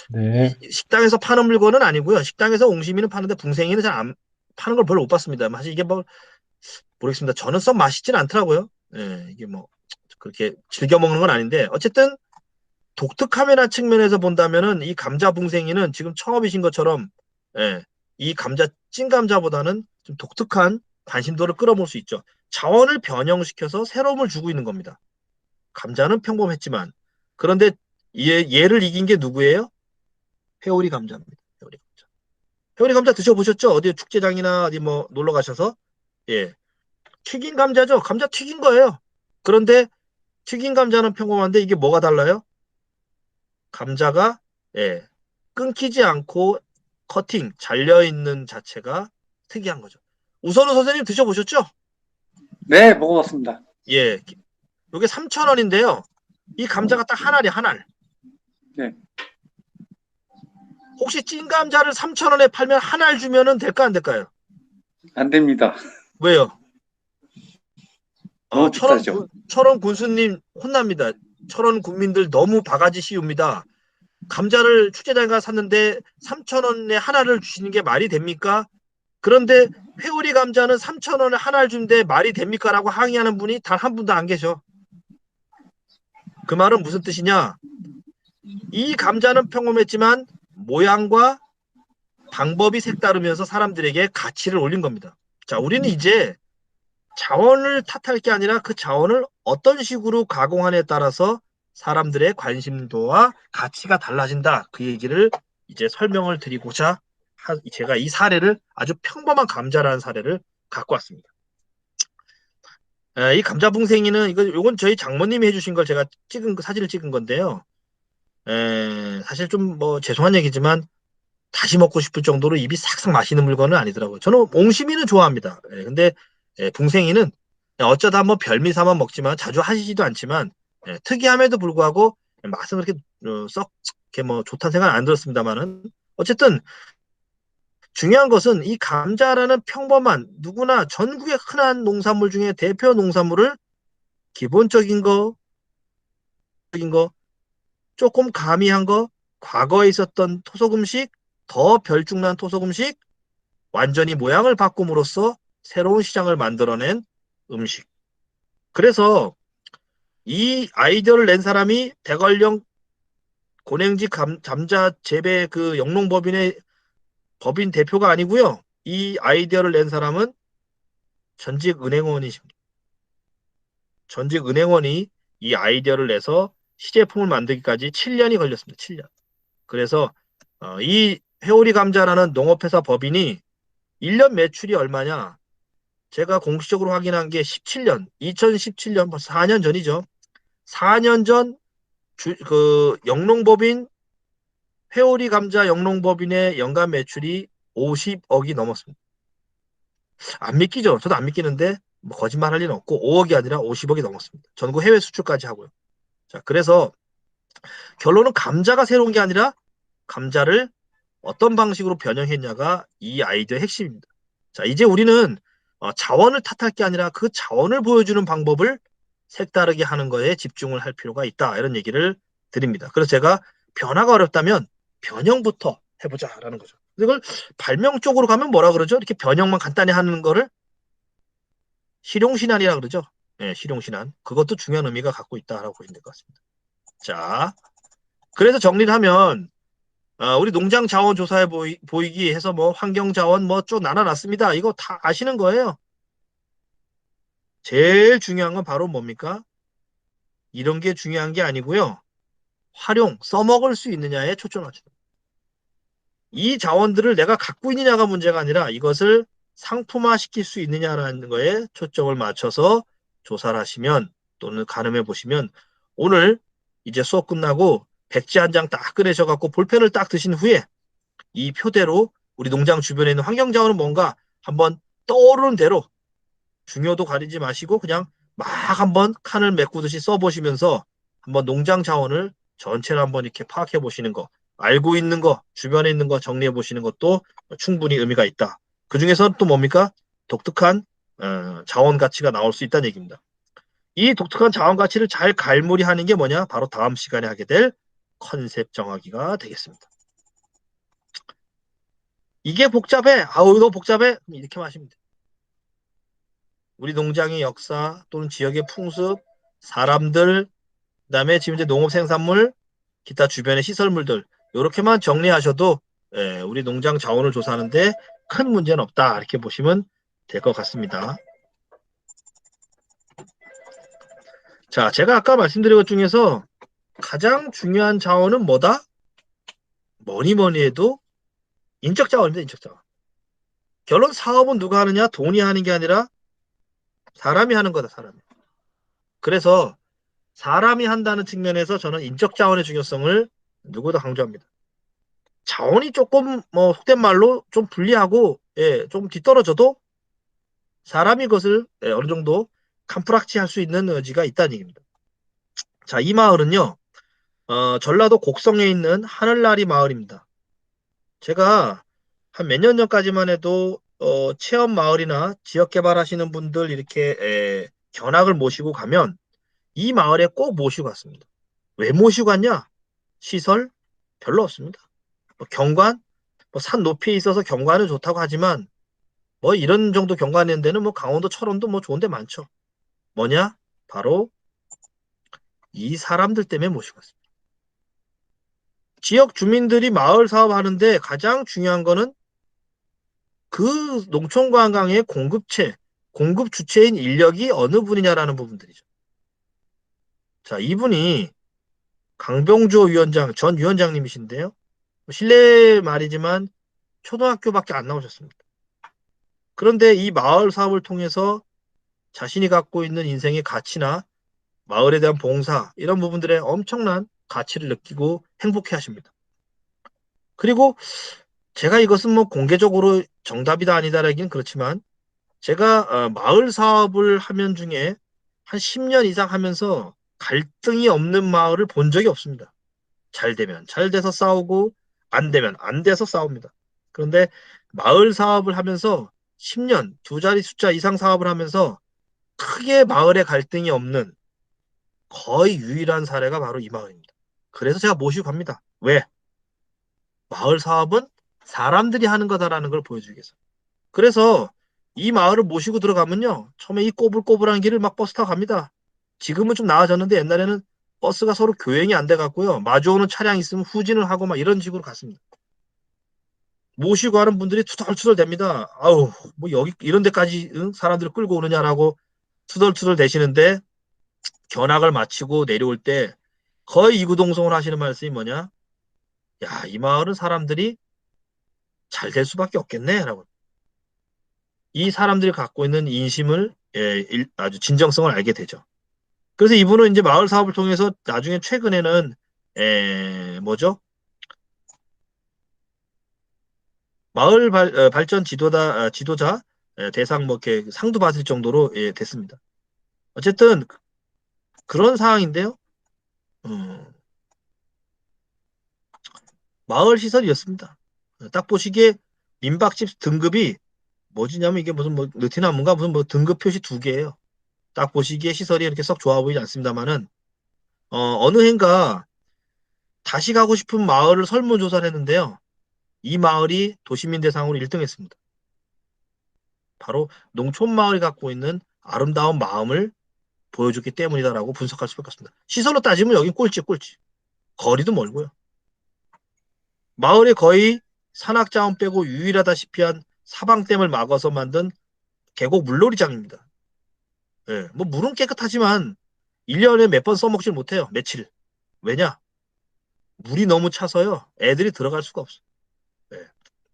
네. 식당에서 파는 물건은 아니고요. 식당에서 옹심이는 파는데 붕생이는 잘 안 파는 걸 별로 못 봤습니다. 사실 이게 뭐 모르겠습니다. 저는 썩 맛있진 않더라고요. 예, 이게 뭐 그렇게 즐겨 먹는 건 아닌데 어쨌든 독특함이나 측면에서 본다면은 이 감자 붕생이는 지금 처음이신 것처럼 예, 이 감자 찐 감자보다는 좀 독특한 관심도를 끌어모을 수 있죠. 자원을 변형시켜서 새로움을 주고 있는 겁니다. 감자는 평범했지만 그런데 얘를 이긴 게 누구예요? 회오리 감자입니다. 회오리 감자. 회오리 감자 드셔보셨죠? 어디 축제장이나 어디 뭐 놀러 가셔서 예, 튀긴 감자죠. 감자 튀긴 거예요. 그런데 튀긴 감자는 평범한데 이게 뭐가 달라요? 감자가 예, 끊기지 않고 커팅 잘려 있는 자체가 특이한 거죠. 우선우 선생님 드셔보셨죠? 네, 먹어봤습니다. 예, 이게 3,000원인데요. 이 감자가 딱 한 알이 한 알. 네. 혹시 찐 감자를 3,000원에 팔면 한 알 주면은 될까 안 될까요? 안 됩니다. 왜요? 너무 비싸죠. 철원 군수님 혼납니다. 철원 군민들 너무 바가지 씌웁니다. 감자를 축제장에 가서 샀는데 3,000원에 하나를 주시는 게 말이 됩니까? 그런데 회오리 감자는 3,000원에 하나를 주는데 말이 됩니까? 라고 항의하는 분이 단 한 분도 안 계셔. 그 말은 무슨 뜻이냐? 이 감자는 평범했지만 모양과 방법이 색다르면서 사람들에게 가치를 올린 겁니다. 자, 우리는 이제 자원을 탓할 게 아니라 그 자원을 어떤 식으로 가공하냐에 따라서 사람들의 관심도와 가치가 달라진다. 그 얘기를 이제 설명을 드리고자 제가 이 사례를 아주 평범한 감자라는 사례를 갖고 왔습니다. 이 감자붕생이는 요건 저희 장모님이 해주신 걸 제가 사진을 찍은 건데요. 사실 좀 뭐 죄송한 얘기지만 다시 먹고 싶을 정도로 입이 싹싹 마시는 물건은 아니더라고요. 저는 옹심이는 좋아합니다. 근데 붕생이는 어쩌다 한번 별미 삼아 먹지만 자주 하시지도 않지만 특이함에도 불구하고 맛은 그렇게 썩 이렇게 뭐 좋다는 생각은 안 들었습니다만은 어쨌든 중요한 것은 이 감자라는 평범한 누구나 전국의 흔한 농산물 중에 대표 농산물을 기본적인 거 조금 가미한 거 과거에 있었던 토속 음식 더 별중난 토속 음식 완전히 모양을 바꿈으로써 새로운 시장을 만들어낸 음식. 그래서 이 아이디어를 낸 사람이 대관령 고냉지 감자 재배 그 영농법인의 법인 대표가 아니고요. 이 아이디어를 낸 사람은 전직 은행원이십니다. 전직 은행원이 이 아이디어를 내서 시제품을 만들기까지 7년이 걸렸습니다. 7년. 그래서 이 회오리 감자라는 농업회사 법인이 1년 매출이 얼마냐? 제가 공식적으로 확인한 게 2017년 벌써 4년 전이죠. 4년 전 영농법인 회오리 감자 영농법인의 연간 매출이 50억이 넘었습니다. 안 믿기죠? 저도 안 믿기는데 뭐 거짓말할 리는 없고 5억이 아니라 50억이 넘었습니다. 전국 해외 수출까지 하고요. 자, 그래서 결론은 감자가 새로운 게 아니라 감자를 어떤 방식으로 변형했냐가 이 아이디어의 핵심입니다. 자, 이제 우리는 자원을 탓할 게 아니라 그 자원을 보여주는 방법을 색다르게 하는 거에 집중을 할 필요가 있다. 이런 얘기를 드립니다. 그래서 제가 변화가 어렵다면 변형부터 해보자라는 거죠. 이걸 발명 쪽으로 가면 뭐라 그러죠? 이렇게 변형만 간단히 하는 거를 실용신안이라 그러죠. 네, 실용신안. 그것도 중요한 의미가 갖고 있다라고 보시면 될 것 같습니다. 자, 그래서 정리를 하면 우리 농장 자원 조사에 보이기 해서 뭐 환경 자원 뭐 쭉 나눠놨습니다. 이거 다 아시는 거예요. 제일 중요한 건 바로 뭡니까? 이런 게 중요한 게 아니고요. 써먹을 수 있느냐에 초점을 맞춘다. 이 자원들을 내가 갖고 있느냐가 문제가 아니라 이것을 상품화 시킬 수 있느냐라는 거에 초점을 맞춰서 조사를 하시면 또는 가늠해 보시면 오늘 이제 수업 끝나고 백지 한 장 딱 꺼내셔갖고 볼펜을 딱 드신 후에 이 표대로 우리 농장 주변에 있는 환경자원은 뭔가 한번 떠오르는 대로 중요도 가리지 마시고 그냥 막 한번 칸을 메꾸듯이 써보시면서 한번 농장 자원을 전체를 한번 이렇게 파악해 보시는 거, 알고 있는 거, 주변에 있는 거 정리해 보시는 것도 충분히 의미가 있다. 그 중에서는 또 뭡니까? 독특한 자원 가치가 나올 수 있다는 얘기입니다. 이 독특한 자원 가치를 잘 갈무리하는 게 뭐냐? 바로 다음 시간에 하게 될 컨셉 정하기가 되겠습니다. 이게 복잡해. 아우, 너 복잡해? 이렇게 마시면 돼. 우리 농장의 역사 또는 지역의 풍습, 사람들, 그다음에 지금 이제 농업 생산물, 기타 주변의 시설물들 이렇게만 정리하셔도 우리 농장 자원을 조사하는데 큰 문제는 없다. 이렇게 보시면 될 것 같습니다. 자, 제가 아까 말씀드린 것 중에서 가장 중요한 자원은 뭐다? 뭐니 해도 인적 자원입니다. 인적 자원. 결론 사업은 누가 하느냐? 돈이 하는 게 아니라 사람이 하는 거다. 사람이. 그래서 사람이 한다는 측면에서 저는 인적 자원의 중요성을 누구도 강조합니다. 자원이 조금 뭐 속된 말로 좀 불리하고 좀 뒤떨어져도 사람이 그것을 어느 정도 캄프락치 할 수 있는 여지가 있다는 얘기입니다. 자, 이 마을은요. 전라도 곡성에 있는 하늘나리 마을입니다. 제가 한 몇 년 전까지만 해도 체험 마을이나 지역 개발하시는 분들 이렇게 견학을 모시고 가면 이 마을에 꼭 모시고 갔습니다. 왜 모시고 갔냐? 시설 별로 없습니다. 뭐 경관, 뭐 산 높이에 있어서 경관은 좋다고 하지만 뭐 이런 정도 경관 있는 데는 뭐 강원도, 철원도 뭐 좋은 데 많죠. 뭐냐? 바로 이 사람들 때문에 모시고 갔습니다. 지역 주민들이 마을 사업하는데 가장 중요한 거는 그 농촌관광의 공급체, 공급 주체인 인력이 어느 분이냐라는 부분들이죠. 자, 이분이 강병조 위원장, 전 위원장님이신데요. 실례 말이지만 초등학교밖에 안 나오셨습니다. 그런데 이 마을 사업을 통해서 자신이 갖고 있는 인생의 가치나 마을에 대한 봉사, 이런 부분들에 엄청난 가치를 느끼고 행복해 하십니다. 그리고 제가 이것은 뭐 공개적으로 정답이다 아니다라기는 그렇지만 제가 마을 사업을 하면 중에 한 10년 이상 하면서 갈등이 없는 마을을 본 적이 없습니다. 잘 되면 잘 돼서 싸우고 안 되면 안 돼서 싸웁니다. 그런데 마을 사업을 하면서 10년, 두 자리 숫자 이상 사업을 하면서 크게 마을에 갈등이 없는 거의 유일한 사례가 바로 이 마을입니다. 그래서 제가 모시고 갑니다. 왜? 마을 사업은 사람들이 하는 거다라는 걸 보여주기 위해서. 그래서 이 마을을 모시고 들어가면요. 처음에 이 꼬불꼬불한 길을 막 버스 타고 갑니다. 지금은 좀 나아졌는데 옛날에는 버스가 서로 교행이 안 돼 갖고요. 마주오는 차량 있으면 후진을 하고 막 이런 식으로 갔습니다. 모시고 가는 분들이 투덜투덜 됩니다. 아우, 뭐 여기 이런 데까지 사람들을 끌고 오느냐라고 투덜투덜 대시는데 견학을 마치고 내려올 때 거의 이구동성을 하시는 말씀이 뭐냐? 야, 이 마을은 사람들이 잘 될 수밖에 없겠네라고. 이 사람들이 갖고 있는 인심을 아주 진정성을 알게 되죠. 그래서 이분은 이제 마을 사업을 통해서 나중에 최근에는 뭐죠? 마을 발전 지도자 대상 뭐 이렇게 상도 받을 정도로 됐습니다. 어쨌든 그런 상황인데요. 마을 시설이었습니다. 딱 보시기에 민박집 등급이 뭐지냐면 이게 무슨 뭐 느티나무인가 무슨 뭐 등급 표시 2개예요. 딱 보시기에 시설이 이렇게 썩 좋아 보이지 않습니다만은 어느 해인가 다시 가고 싶은 마을을 설문조사를 했는데요. 이 마을이 도시민 대상으로 1등 했습니다. 바로 농촌 마을이 갖고 있는 아름다운 마음을 보여줬기 때문이다라고 분석할 수밖에 없습니다. 시설로 따지면 여긴 꼴찌. 거리도 멀고요. 마을에 거의 산악자원 빼고 유일하다시피 한 사방댐을 막아서 만든 계곡 물놀이장입니다. 예, 뭐 물은 깨끗하지만 1년에 몇 번 써먹질 못해요. 며칠. 왜냐? 물이 너무 차서요. 애들이 들어갈 수가 없어요. 예.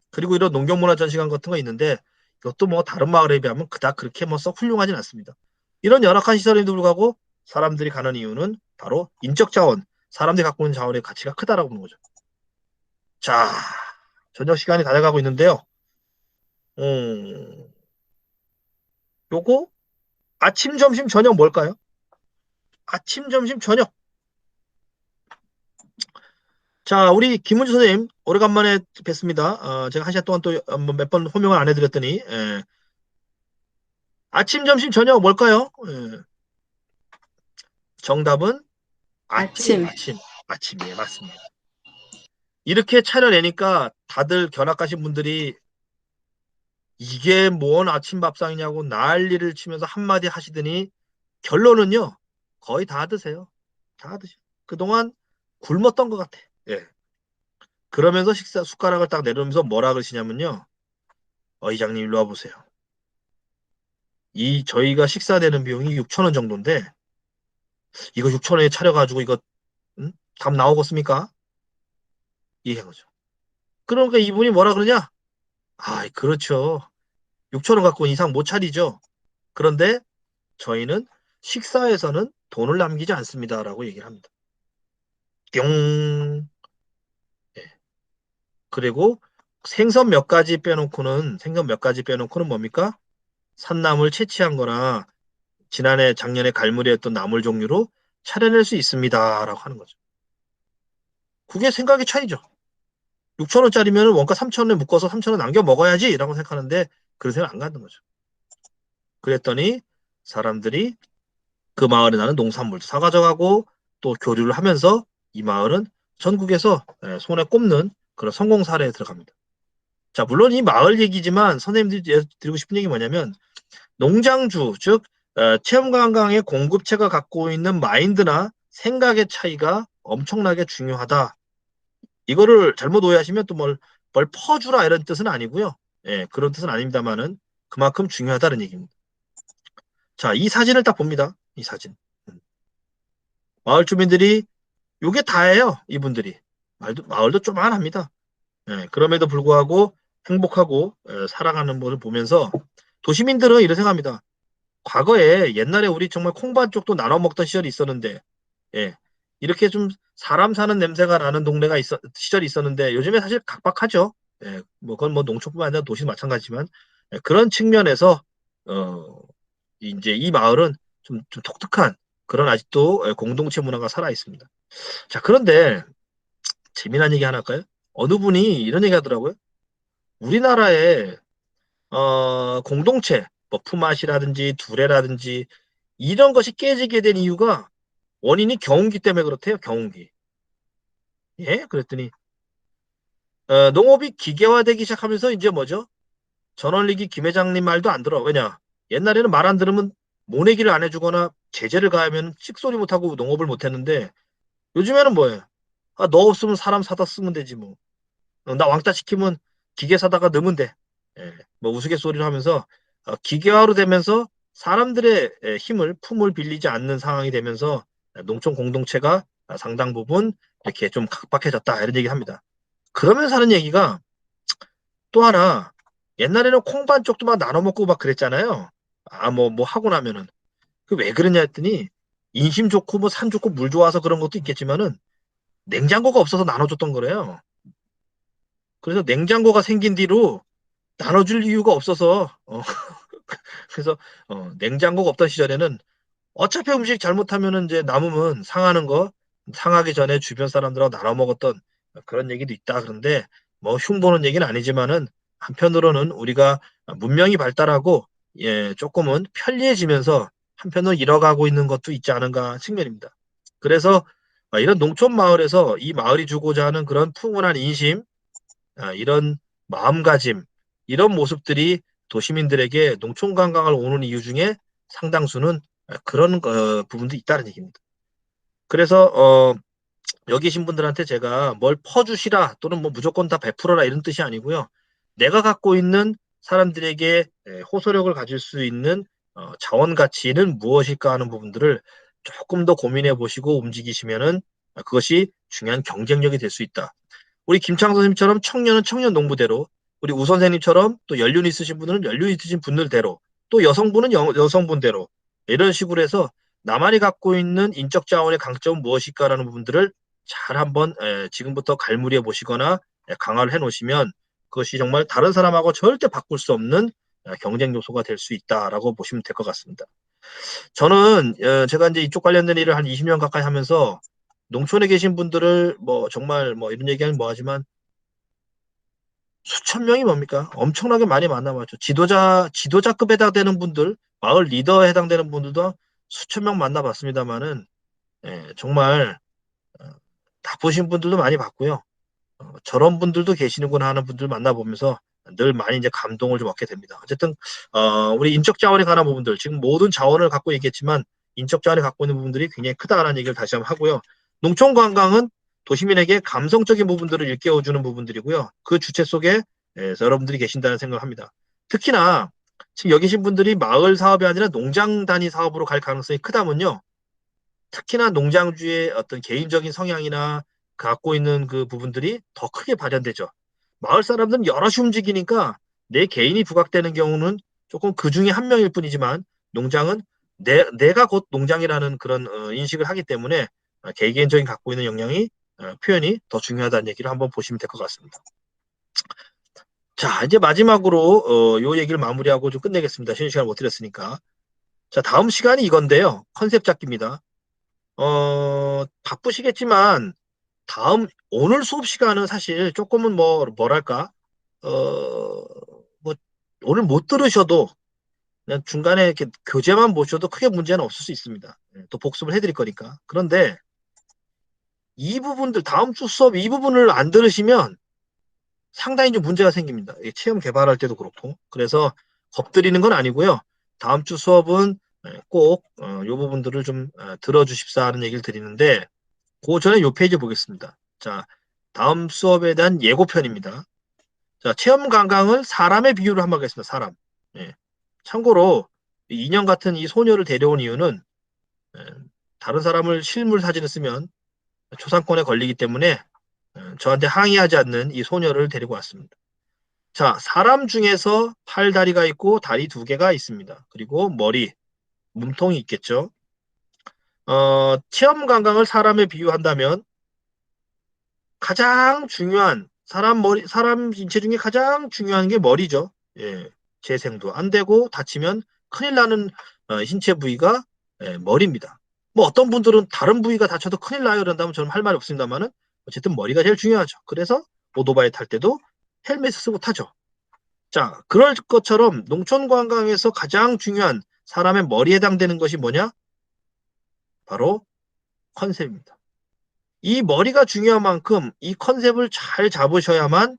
그리고 이런 농경문화전시관 같은 거 있는데 이것도 뭐 다른 마을에 비하면 그닥 그렇게 뭐 썩 훌륭하진 않습니다. 이런 열악한 시설임에도 불구하고 사람들이 가는 이유는 바로 인적 자원, 사람들이 갖고 있는 자원의 가치가 크다라고 보는 거죠. 자, 저녁 시간이 다 돼가고 있는데요. 요거 아침, 점심, 저녁 뭘까요? 아침, 점심, 저녁. 자, 우리 김은주 선생님 오래간만에 뵙습니다. 제가 한 시간 동안 또 몇 번 호명을 안 해드렸더니 아침, 점심, 저녁 뭘까요? 정답은 아침. 아침이에요. 맞습니다. 이렇게 차려내니까 다들 견학 가신 분들이 이게 뭔 아침 밥상이냐고 난리를 치면서 한마디 하시더니 결론은요. 거의 다 드세요. 다 드셔. 그동안 굶었던 것 같아. 예. 그러면서 식사 숟가락을 딱 내려오면서 뭐라 그러시냐면요. 이장님 일로 와보세요. 저희가 식사되는 비용이 6천 원 정도인데 이거 6천 원에 차려가지고 이거 답 나오겠습니까? 이해한 거죠. 그러니까 이분이 뭐라 그러냐? 그렇죠. 6천 원 갖고 이상 못 차리죠. 그런데 저희는 식사에서는 돈을 남기지 않습니다라고 얘기를 합니다. 뿅. 예. 그리고 생선 몇 가지 빼놓고는 뭡니까? 산나물 채취한 거나 작년에 갈무리했던 나물 종류로 차려낼 수 있습니다라고 하는 거죠. 그게 생각의 차이죠. 6천 원짜리면 원가 3천 원에 묶어서 3천 원 남겨 먹어야지라고 생각하는데 그런 생각 안 갖는 거죠. 그랬더니 사람들이 그 마을에 나는 농산물도 사가져가고 또 교류를 하면서 이 마을은 전국에서 손에 꼽는 그런 성공 사례에 들어갑니다. 자, 물론 이 마을 얘기지만 선생님들이 드리고 싶은 얘기 뭐냐면 농장주, 즉 체험관광의 공급체가 갖고 있는 마인드나 생각의 차이가 엄청나게 중요하다. 이거를 잘못 오해하시면 또 뭘 퍼주라 이런 뜻은 아니고요. 예, 그런 뜻은 아닙니다만은 그만큼 중요하다는 얘기입니다. 자, 이 사진을 딱 봅니다. 이 사진. 마을 주민들이 요게 다예요. 이분들이. 마을도 조만합니다. 예, 그럼에도 불구하고 행복하고 살아가는 모습을 보면서 도시민들은 이런 생각합니다. 과거에 옛날에 우리 정말 콩반쪽도 나눠 먹던 시절이 있었는데 예, 이렇게 좀 사람 사는 냄새가 나는 시절이 있었는데 요즘에 사실 각박하죠. 예, 뭐 그건 뭐 농촌뿐만 아니라 도시 마찬가지지만 그런 측면에서 이제 이 마을은 좀 독특한 그런 아직도 공동체 문화가 살아 있습니다. 자, 그런데 재미난 얘기 하나 할까요? 어느 분이 이런 얘기 하더라고요. 우리나라에 공동체, 뭐 품앗이라든지 두레라든지 이런 것이 깨지게 된 이유가 원인이 경운기 때문에 그렇대요. 경운기. 예? 그랬더니 농업이 기계화되기 시작하면서 이제 뭐죠? 전원리기 김 회장님 말도 안 들어. 왜냐? 옛날에는 말 안 들으면 모내기를 안 해주거나 제재를 가하면 찍소리 못하고 농업을 못했는데 요즘에는 뭐예요? 너 없으면 사람 사다 쓰면 되지 뭐. 나 왕따 시키면 기계 사다가 넣으면 돼. 예, 뭐 우스갯소리를 하면서 기계화로 되면서 사람들의 품을 빌리지 않는 상황이 되면서 농촌 공동체가 상당 부분 이렇게 좀 각박해졌다 이런 얘기를 합니다. 그러면서 하는 얘기가 또 하나 옛날에는 콩반 쪽도 막 나눠 먹고 막 그랬잖아요. 뭐 하고 나면은 그 왜 그러냐 했더니 인심 좋고 뭐 산 좋고 물 좋아서 그런 것도 있겠지만은 냉장고가 없어서 나눠줬던 거래요. 그래서 냉장고가 생긴 뒤로 나눠줄 이유가 없어서 그래서 냉장고가 없던 시절에는 어차피 음식 잘못하면은 이제 남으면 상하는 거 상하기 전에 주변 사람들하고 나눠 먹었던 그런 얘기도 있다. 그런데 뭐 흉보는 얘기는 아니지만은 한편으로는 우리가 문명이 발달하고 조금은 편리해지면서 한편으로 잃어가고 있는 것도 있지 않은가 측면입니다. 그래서 이런 농촌 마을에서 이 마을이 주고자 하는 그런 풍운한 인심, 이런 마음가짐, 이런 모습들이 도시민들에게 농촌 관광을 오는 이유 중에 상당수는 그런 부분도 있다는 얘기입니다. 그래서 여기 계신 분들한테 제가 뭘 퍼주시라 또는 뭐 무조건 다 베풀어라 이런 뜻이 아니고요. 내가 갖고 있는 사람들에게 호소력을 가질 수 있는 자원 가치는 무엇일까 하는 부분들을 조금 더 고민해 보시고 움직이시면은 그것이 중요한 경쟁력이 될 수 있다. 우리 김창선 선생님처럼 청년은 청년 농부대로, 우리 우 선생님처럼 또 연륜 있으신 분들은 연륜 있으신 분들대로, 또 여성분은 여성분대로 이런 식으로 해서 나만이 갖고 있는 인적 자원의 강점은 무엇일까라는 부분들을 잘 한번 지금부터 갈무리해 보시거나 강화를 해 놓으시면 그것이 정말 다른 사람하고 절대 바꿀 수 없는 경쟁 요소가 될 수 있다라고 보시면 될 것 같습니다. 저는 제가 이제 이쪽 관련된 일을 한 20년 가까이 하면서 농촌에 계신 분들을 뭐 정말 뭐 이런 얘기하면 뭐하지만 수천 명이 뭡니까? 엄청나게 많이 만나봤죠. 지도자급에 해당되는 분들, 마을 리더에 해당되는 분들도 수천 명 만나봤습니다만은 정말 다 보신 분들도 많이 봤고요. 저런 분들도 계시는구나 하는 분들 만나보면서 늘 많이 이제 감동을 좀 얻게 됩니다. 어쨌든 우리 인적 자원에 관한 부분들 지금 모든 자원을 갖고 얘기했지만 인적 자원이 갖고 있는 부분들이 굉장히 크다라는 얘기를 다시 한번 하고요. 농촌 관광은 도시민에게 감성적인 부분들을 일깨워주는 부분들이고요. 그 주체 속에 여러분들이 계신다는 생각을 합니다. 특히나 지금 여기 계신 분들이 마을 사업이 아니라 농장 단위 사업으로 갈 가능성이 크다면요. 특히나 농장주의 어떤 개인적인 성향이나 갖고 있는 그 부분들이 더 크게 발현되죠. 마을 사람들은 여럿이 움직이니까 내 개인이 부각되는 경우는 조금 그 중에 한 명일 뿐이지만 농장은 내가 곧 농장이라는 그런 인식을 하기 때문에 개개인적인 갖고 있는 역량이 표현이 더 중요하다는 얘기를 한번 보시면 될 것 같습니다. 자, 이제 마지막으로 요 얘기를 마무리하고 좀 끝내겠습니다. 쉬는 시간 못 드렸으니까. 자, 다음 시간이 이건데요. 컨셉 잡기입니다. 바쁘시겠지만 오늘 수업 시간은 사실 조금은 뭐랄까 뭐 오늘 못 들으셔도 그냥 중간에 이렇게 교재만 보셔도 크게 문제는 없을 수 있습니다. 또 복습을 해드릴 거니까. 그런데 이 부분들 다음 주 수업 이 부분을 안 들으시면 상당히 좀 문제가 생깁니다. 체험 개발할 때도 그렇고. 그래서 겁드리는 건 아니고요. 다음 주 수업은 꼭 이 부분들을 좀 들어주십사 하는 얘기를 드리는데 그 전에 이 페이지 보겠습니다. 자, 다음 수업에 대한 예고편입니다. 자, 체험 관광을 사람의 비유로 한번 하겠습니다. 사람. 참고로 2년 같은 이 소녀를 데려온 이유는 다른 사람을 실물 사진을 쓰면 초상권에 걸리기 때문에 저한테 항의하지 않는 이 소녀를 데리고 왔습니다. 자, 사람 중에서 팔, 다리가 있고 다리 2개가 있습니다. 그리고 머리, 몸통이 있겠죠. 체험 관광을 사람에 비유한다면 가장 중요한 사람 인체 중에 가장 중요한 게 머리죠. 재생도 안 되고 다치면 큰일 나는 신체 부위가 머리입니다. 뭐 어떤 분들은 다른 부위가 다쳐도 큰일 나요 그런다면 저는 할 말이 없습니다만은 어쨌든 머리가 제일 중요하죠. 그래서 오토바이 탈 때도 헬멧을 쓰고 타죠. 자, 그럴 것처럼 농촌 관광에서 가장 중요한 사람의 머리에 해당되는 것이 뭐냐? 바로 컨셉입니다. 이 머리가 중요한 만큼 이 컨셉을 잘 잡으셔야만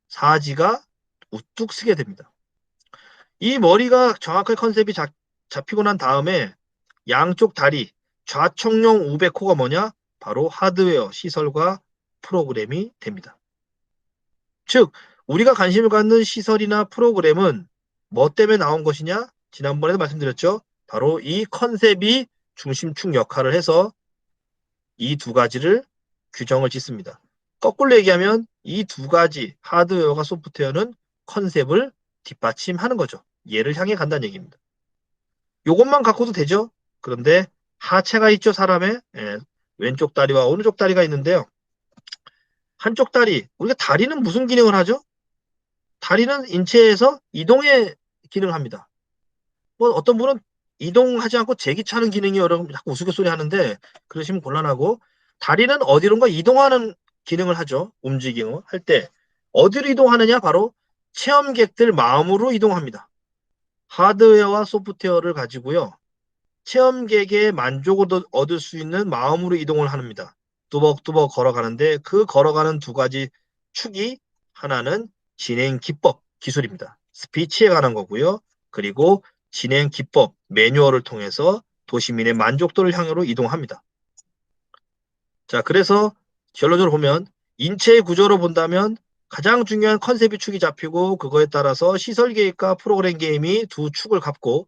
사지가 우뚝 쓰게 됩니다. 이 머리가 정확하게 컨셉이 잡히고 난 다음에 양쪽 다리, 좌청룡 우백호가 뭐냐? 바로 하드웨어, 시설과 프로그램이 됩니다. 즉, 우리가 관심을 갖는 시설이나 프로그램은 뭐 때문에 나온 것이냐? 지난번에도 말씀드렸죠. 바로 이 컨셉이 중심축 역할을 해서 이 2가지를 규정을 짓습니다. 거꾸로 얘기하면 이 2가지 하드웨어가 소프트웨어는 컨셉을 뒷받침하는 거죠. 얘를 향해 간다는 얘기입니다. 이것만 갖고도 되죠. 그런데 하체가 있죠. 사람의 왼쪽 다리와 오른쪽 다리가 있는데요. 한쪽 다리, 우리가 다리는 무슨 기능을 하죠? 다리는 인체에서 이동의 기능을 합니다. 뭐 어떤 분은 이동하지 않고 제기차는 기능이 여러분 자꾸 우스갯소리 하는데 그러시면 곤란하고 다리는 어디론가 이동하는 기능을 하죠. 움직임을 할 때 어디로 이동하느냐? 바로 체험객들 마음으로 이동합니다. 하드웨어와 소프트웨어를 가지고요. 체험객의 만족을 얻을 수 있는 마음으로 이동을 합니다. 뚜벅뚜벅 걸어가는데 그 걸어가는 2가지 축이 하나는 진행 기법, 기술입니다. 스피치에 관한 거고요. 그리고 진행 기법, 매뉴얼을 통해서 도시민의 만족도를 향으로 이동합니다. 자, 그래서 결론적으로 보면 인체의 구조로 본다면 가장 중요한 컨셉이 축이 잡히고 그거에 따라서 시설 계획과 프로그램 계획이 2축을 갖고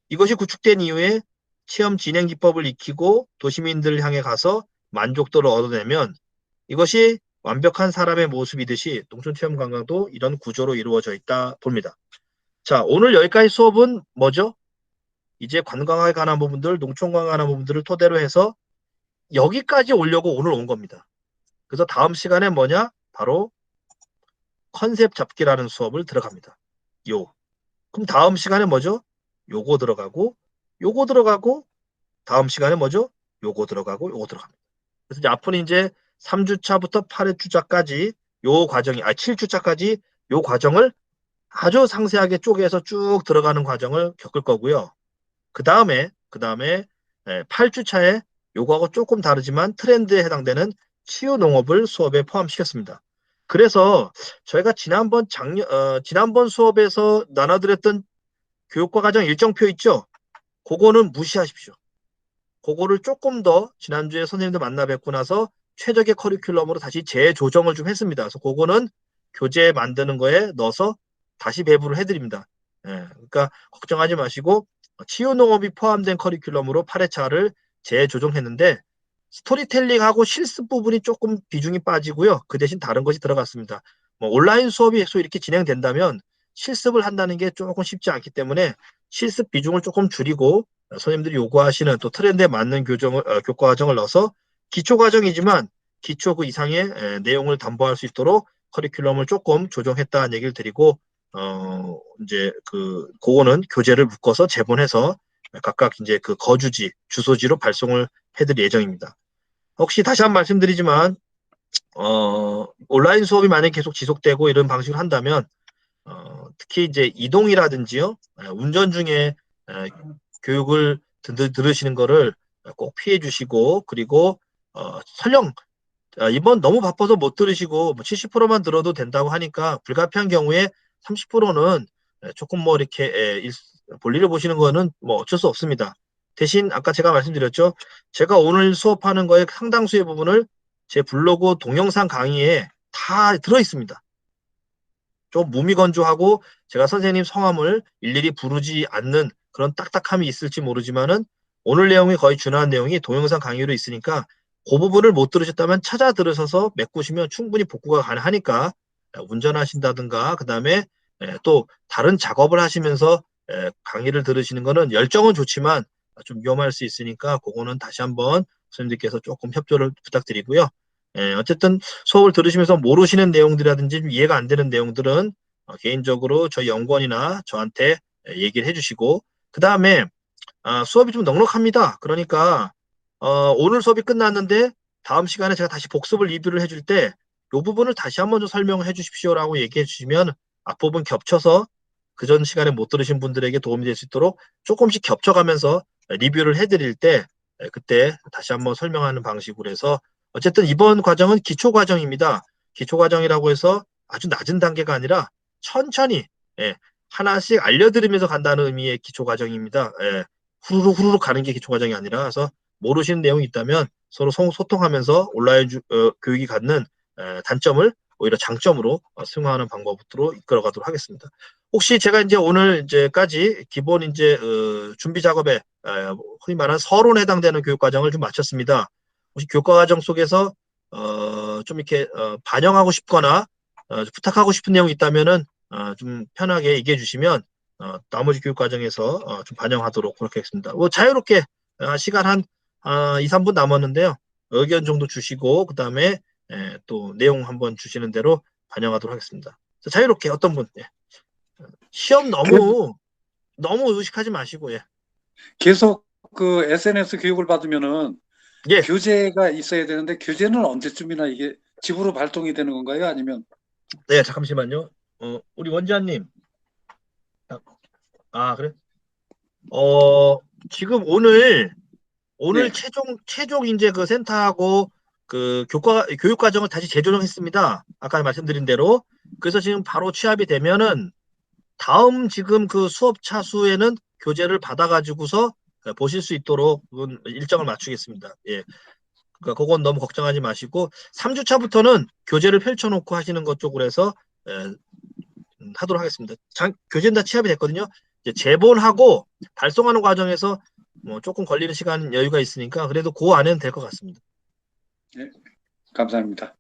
이것이 구축된 이후에 체험 진행 기법을 익히고 도시민들을 향해 가서 만족도를 얻어내면 이것이 완벽한 사람의 모습이듯이 농촌체험관광도 이런 구조로 이루어져 있다 봅니다. 자, 오늘 여기까지 수업은 뭐죠? 이제 관광에 관한 부분들, 농촌관광에 관한 부분들을 토대로 해서 여기까지 오려고 오늘 온 겁니다. 그래서 다음 시간에 뭐냐? 바로 컨셉 잡기라는 수업을 들어갑니다. 그럼 다음 시간에 뭐죠? 요거 들어가고 다음 시간에 뭐죠? 요거 들어가고 요거 들어갑니다. 그래서 이제 앞으로 이제 3주차부터 8주차까지 요 과정이 7주차까지 요 과정을 아주 상세하게 쪼개서 쭉 들어가는 과정을 겪을 거고요. 그 다음에 8주차에 요거하고 조금 다르지만 트렌드에 해당되는 치유 농업을 수업에 포함시켰습니다. 그래서 저희가 지난번 수업에서 나눠드렸던 교육과 과정 일정표 있죠? 그거는 무시하십시오. 그거를 조금 더 지난주에 선생님들 만나 뵙고 나서 최적의 커리큘럼으로 다시 재조정을 좀 했습니다. 그래서 그거는 교재 만드는 거에 넣어서 다시 배부를 해드립니다. 그러니까 걱정하지 마시고 치유 농업이 포함된 커리큘럼으로 8회차를 재조정했는데 스토리텔링하고 실습 부분이 조금 비중이 빠지고요. 그 대신 다른 것이 들어갔습니다. 뭐 온라인 수업이 계속 이렇게 진행된다면 실습을 한다는 게 조금 쉽지 않기 때문에 실습 비중을 조금 줄이고 선생님들이 요구하시는 또 트렌드에 맞는 교과 과정을 넣어서 기초 과정이지만 기초 그 이상의 내용을 담보할 수 있도록 커리큘럼을 조금 조정했다는 얘기를 드리고 이제 그거는 교재를 묶어서 제본해서 각각 이제 그 거주지, 주소지로 발송을 해드릴 예정입니다. 혹시 다시 한번 말씀드리지만 온라인 수업이 만약에 계속 지속되고 이런 방식으로 한다면 특히 이제 이동이라든지요, 운전 중에 교육을 들으시는 거를 꼭 피해 주시고, 그리고 설령 이번 너무 바빠서 못 들으시고 뭐 70%만 들어도 된다고 하니까 불가피한 경우에 30%는 조금 뭐 이렇게 볼일을 보시는 거는 뭐 어쩔 수 없습니다. 대신 아까 제가 말씀드렸죠. 제가 오늘 수업하는 거의 상당수의 부분을 제 블로그 동영상 강의에 다 들어 있습니다. 좀 무미건조하고 제가 선생님 성함을 일일이 부르지 않는 그런 딱딱함이 있을지 모르지만은 오늘 내용이 거의 준화한 내용이 동영상 강의로 있으니까 그 부분을 못 들으셨다면 찾아 들으셔서 메꾸시면 충분히 복구가 가능하니까 운전하신다든가 그다음에 또 다른 작업을 하시면서 강의를 들으시는 거는 열정은 좋지만 좀 위험할 수 있으니까 그거는 다시 한번 선생님들께서 조금 협조를 부탁드리고요. 어쨌든 수업을 들으시면서 모르시는 내용들이라든지 좀 이해가 안 되는 내용들은 개인적으로 저희 연구원이나 저한테 얘기를 해주시고 그 다음에 수업이 좀 넉넉합니다. 그러니까 오늘 수업이 끝났는데 다음 시간에 제가 다시 복습을 리뷰를 해줄 때 이 부분을 다시 한번 좀 설명을 해주십시오라고 얘기해 주시면 앞부분 겹쳐서 그전 시간에 못 들으신 분들에게 도움이 될 수 있도록 조금씩 겹쳐가면서 리뷰를 해드릴 때 그때 다시 한번 설명하는 방식으로 해서 어쨌든 이번 과정은 기초 과정입니다. 기초 과정이라고 해서 아주 낮은 단계가 아니라 천천히 하나씩 알려드리면서 간다는 의미의 기초 과정입니다. 후루룩 가는 게 기초 과정이 아니라 그래서 모르시는 내용이 있다면 서로 소통하면서 온라인 교육이 갖는 단점을 오히려 장점으로 승화하는 방법으로 이끌어가도록 하겠습니다. 혹시 제가 이제 오늘 이제까지 기본 이제 준비 작업에 흔히 말하는 서론에 해당되는 교육 과정을 좀 마쳤습니다. 혹시 교과 과정 속에서 좀 이렇게 반영하고 싶거나 부탁하고 싶은 내용이 있다면은 좀 편하게 얘기해 주시면 나머지 교육 과정에서 좀 반영하도록 그렇게 하겠습니다. 뭐 자유롭게 시간 한 2, 3분 남았는데요. 의견 정도 주시고 그다음에 또 내용 한번 주시는 대로 반영하도록 하겠습니다. 자유롭게 어떤 분 시험 너무 의식하지 마시고 계속 그 SNS 교육을 받으면은 예. 교재가 있어야 되는데 교재는 언제쯤이나 이게 집으로 발송이 되는 건가요? 아니면 네, 잠시만요. 우리 원장님. 그래? 지금 오늘 네. 최종 이제 그 센터하고 그 교육 과정을 다시 재조정했습니다. 아까 말씀드린 대로. 그래서 지금 바로 취합이 되면은 다음 지금 그 수업 차수에는 교재를 받아가지고서 보실 수 있도록 일정을 맞추겠습니다. 예. 그러니까 그건 너무 걱정하지 마시고 3주차부터는 교재를 펼쳐놓고 하시는 것 쪽으로 해서 하도록 하겠습니다. 교재는 다 취합이 됐거든요. 이제 제본하고 발송하는 과정에서 뭐 조금 걸리는 시간 여유가 있으니까 그래도 그 안에는 될 것 같습니다. 네. 감사합니다.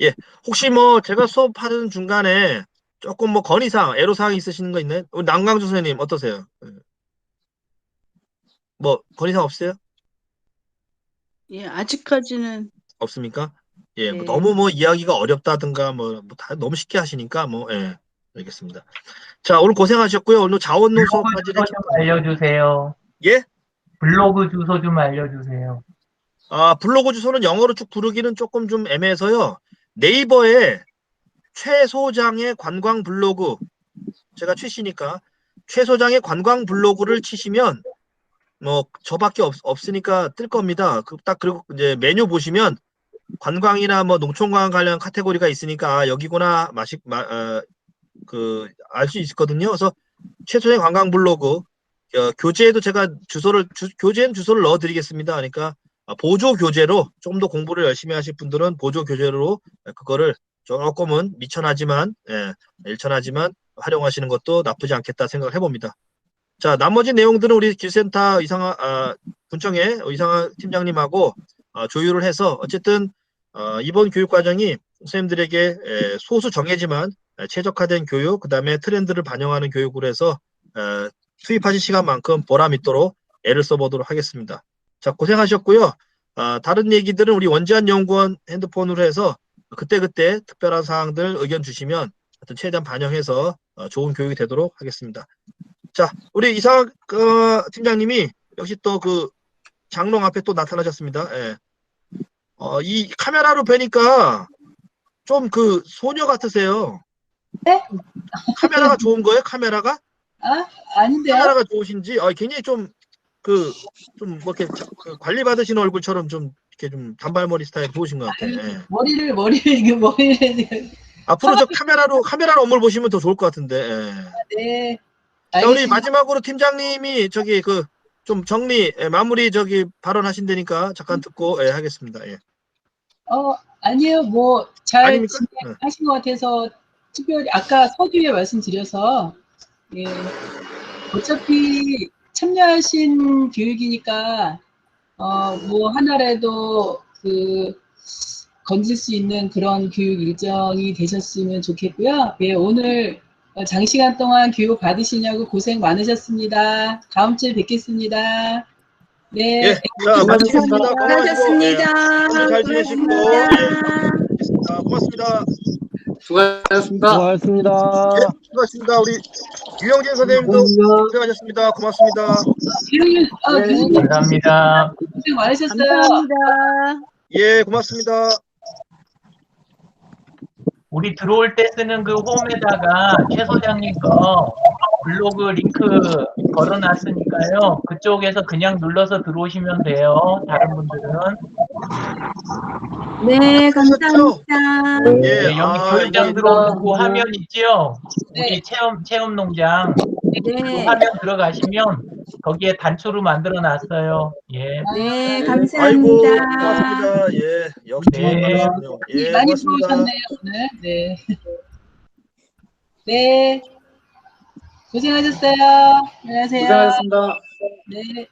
예, 혹시 뭐 제가 수업하는 중간에 조금 뭐 건의사항, 애로사항 있으시는 거 있나요? 우리 남강주 선생님 어떠세요? 뭐 건의사항 없어요? 예, 아직까지는 없습니까? 예, 뭐 예, 너무 뭐 이야기가 어렵다든가 뭐 다 너무 쉽게 하시니까 뭐 알겠습니다. 자, 오늘 고생하셨고요. 오늘 자원노 블로그 수업까지 주소 좀 알려주세요. 예? 블로그 주소 좀 알려주세요. 블로그 주소는 영어로 쭉 부르기는 조금 좀 애매해서요. 네이버에 최 소장의 관광 블로그 제가 최씨니까 최 소장의 관광 블로그를 치시면 뭐 저밖에 없으니까 뜰 겁니다. 딱 그리고 이제 메뉴 보시면 관광이나 뭐 농촌관광 관련 카테고리가 있으니까 여기구나 알 수 있거든요. 그래서 최소의 관광 블로그 교재에도 제가 교재엔 주소를 넣어드리겠습니다. 그러니까 보조 교재로 조금 더 공부를 열심히 하실 분들은 보조 교재로 그거를 조금은 미천하지만 일천하지만 활용하시는 것도 나쁘지 않겠다 생각을 해봅니다. 자, 나머지 내용들은 우리 길센터 분청의 이상하 팀장님하고 조율을 해서 어쨌든 이번 교육 과정이 선생님들에게 소수 정해지만 최적화된 교육, 그 다음에 트렌드를 반영하는 교육으로 해서 투입하신 시간만큼 보람 있도록 애를 써보도록 하겠습니다. 자, 고생하셨고요. 다른 얘기들은 우리 원지한 연구원 핸드폰으로 해서 그때그때 특별한 사항들 의견 주시면 하여튼 최대한 반영해서 좋은 교육이 되도록 하겠습니다. 자, 우리 이상학 팀장님이 역시 또 그 장롱 앞에 또 나타나셨습니다. 예. 이 카메라로 뵈니까 좀 그 소녀 같으세요. 네? 카메라가 좋은 거예요? 카메라가? 아닌데요? 카메라가 좋으신지 굉장히 좀 뭐 이렇게 관리 받으신 얼굴처럼 좀 이렇게 좀 단발머리 스타일 좋으신 것 같아요. 예. 머리를 앞으로 저 카메라로 업무를 보시면 더 좋을 것 같은데. 예. 네. 자, 우리 알겠습니다. 마지막으로 팀장님이 저기 좀 정리 마무리 발언하신다니까 잠깐 듣고 하겠습니다. 예. 아니에요. 뭐 잘 아닙니까? 하신 것 같아서 특별히 아까 서두에 말씀드려서 예. 어차피 참여하신 교육이니까 뭐 하나라도 건질 수 있는 그런 교육 일정이 되셨으면 좋겠고요. 예, 오늘 장시간 동안 교육 받으시냐고 고생 많으셨습니다. 다음 주에 뵙겠습니다. 네. 예. 자, 마치겠습니다. 수고하셨습니다. 잘 지내시고. 예. 고맙습니다. 수고하셨습니다. 수고하셨습니다. 예, 수고하셨습니다. 우리 유영진 선생님도 고생하셨습니다. 고맙습니다. 교육님, 감사합니다. 고생 많으셨어요. 감사합니다. 예, 고맙습니다. 우리 들어올 때 쓰는 그 홈에다가 최 소장님 거 블로그 링크 걸어놨으니까요. 그쪽에서 그냥 눌러서 들어오시면 돼요. 다른 분들은. 네, 감사합니다. 예, 네, 여기 교육장 들어오는 그 화면 있죠? 네. 우리 체험 농장. 그 네, 화면 들어가시면 거기에 단추로 만들어 놨어요. 예. 네, 아이고, 감사합니다. 고맙습니다. 예, 역시 네. 좋은 말이군요. 예, 많이 고맙습니다. 들어오셨네요, 오늘. 네. 네. 고생하셨어요. 안녕하세요. 고생하셨습니다. 네.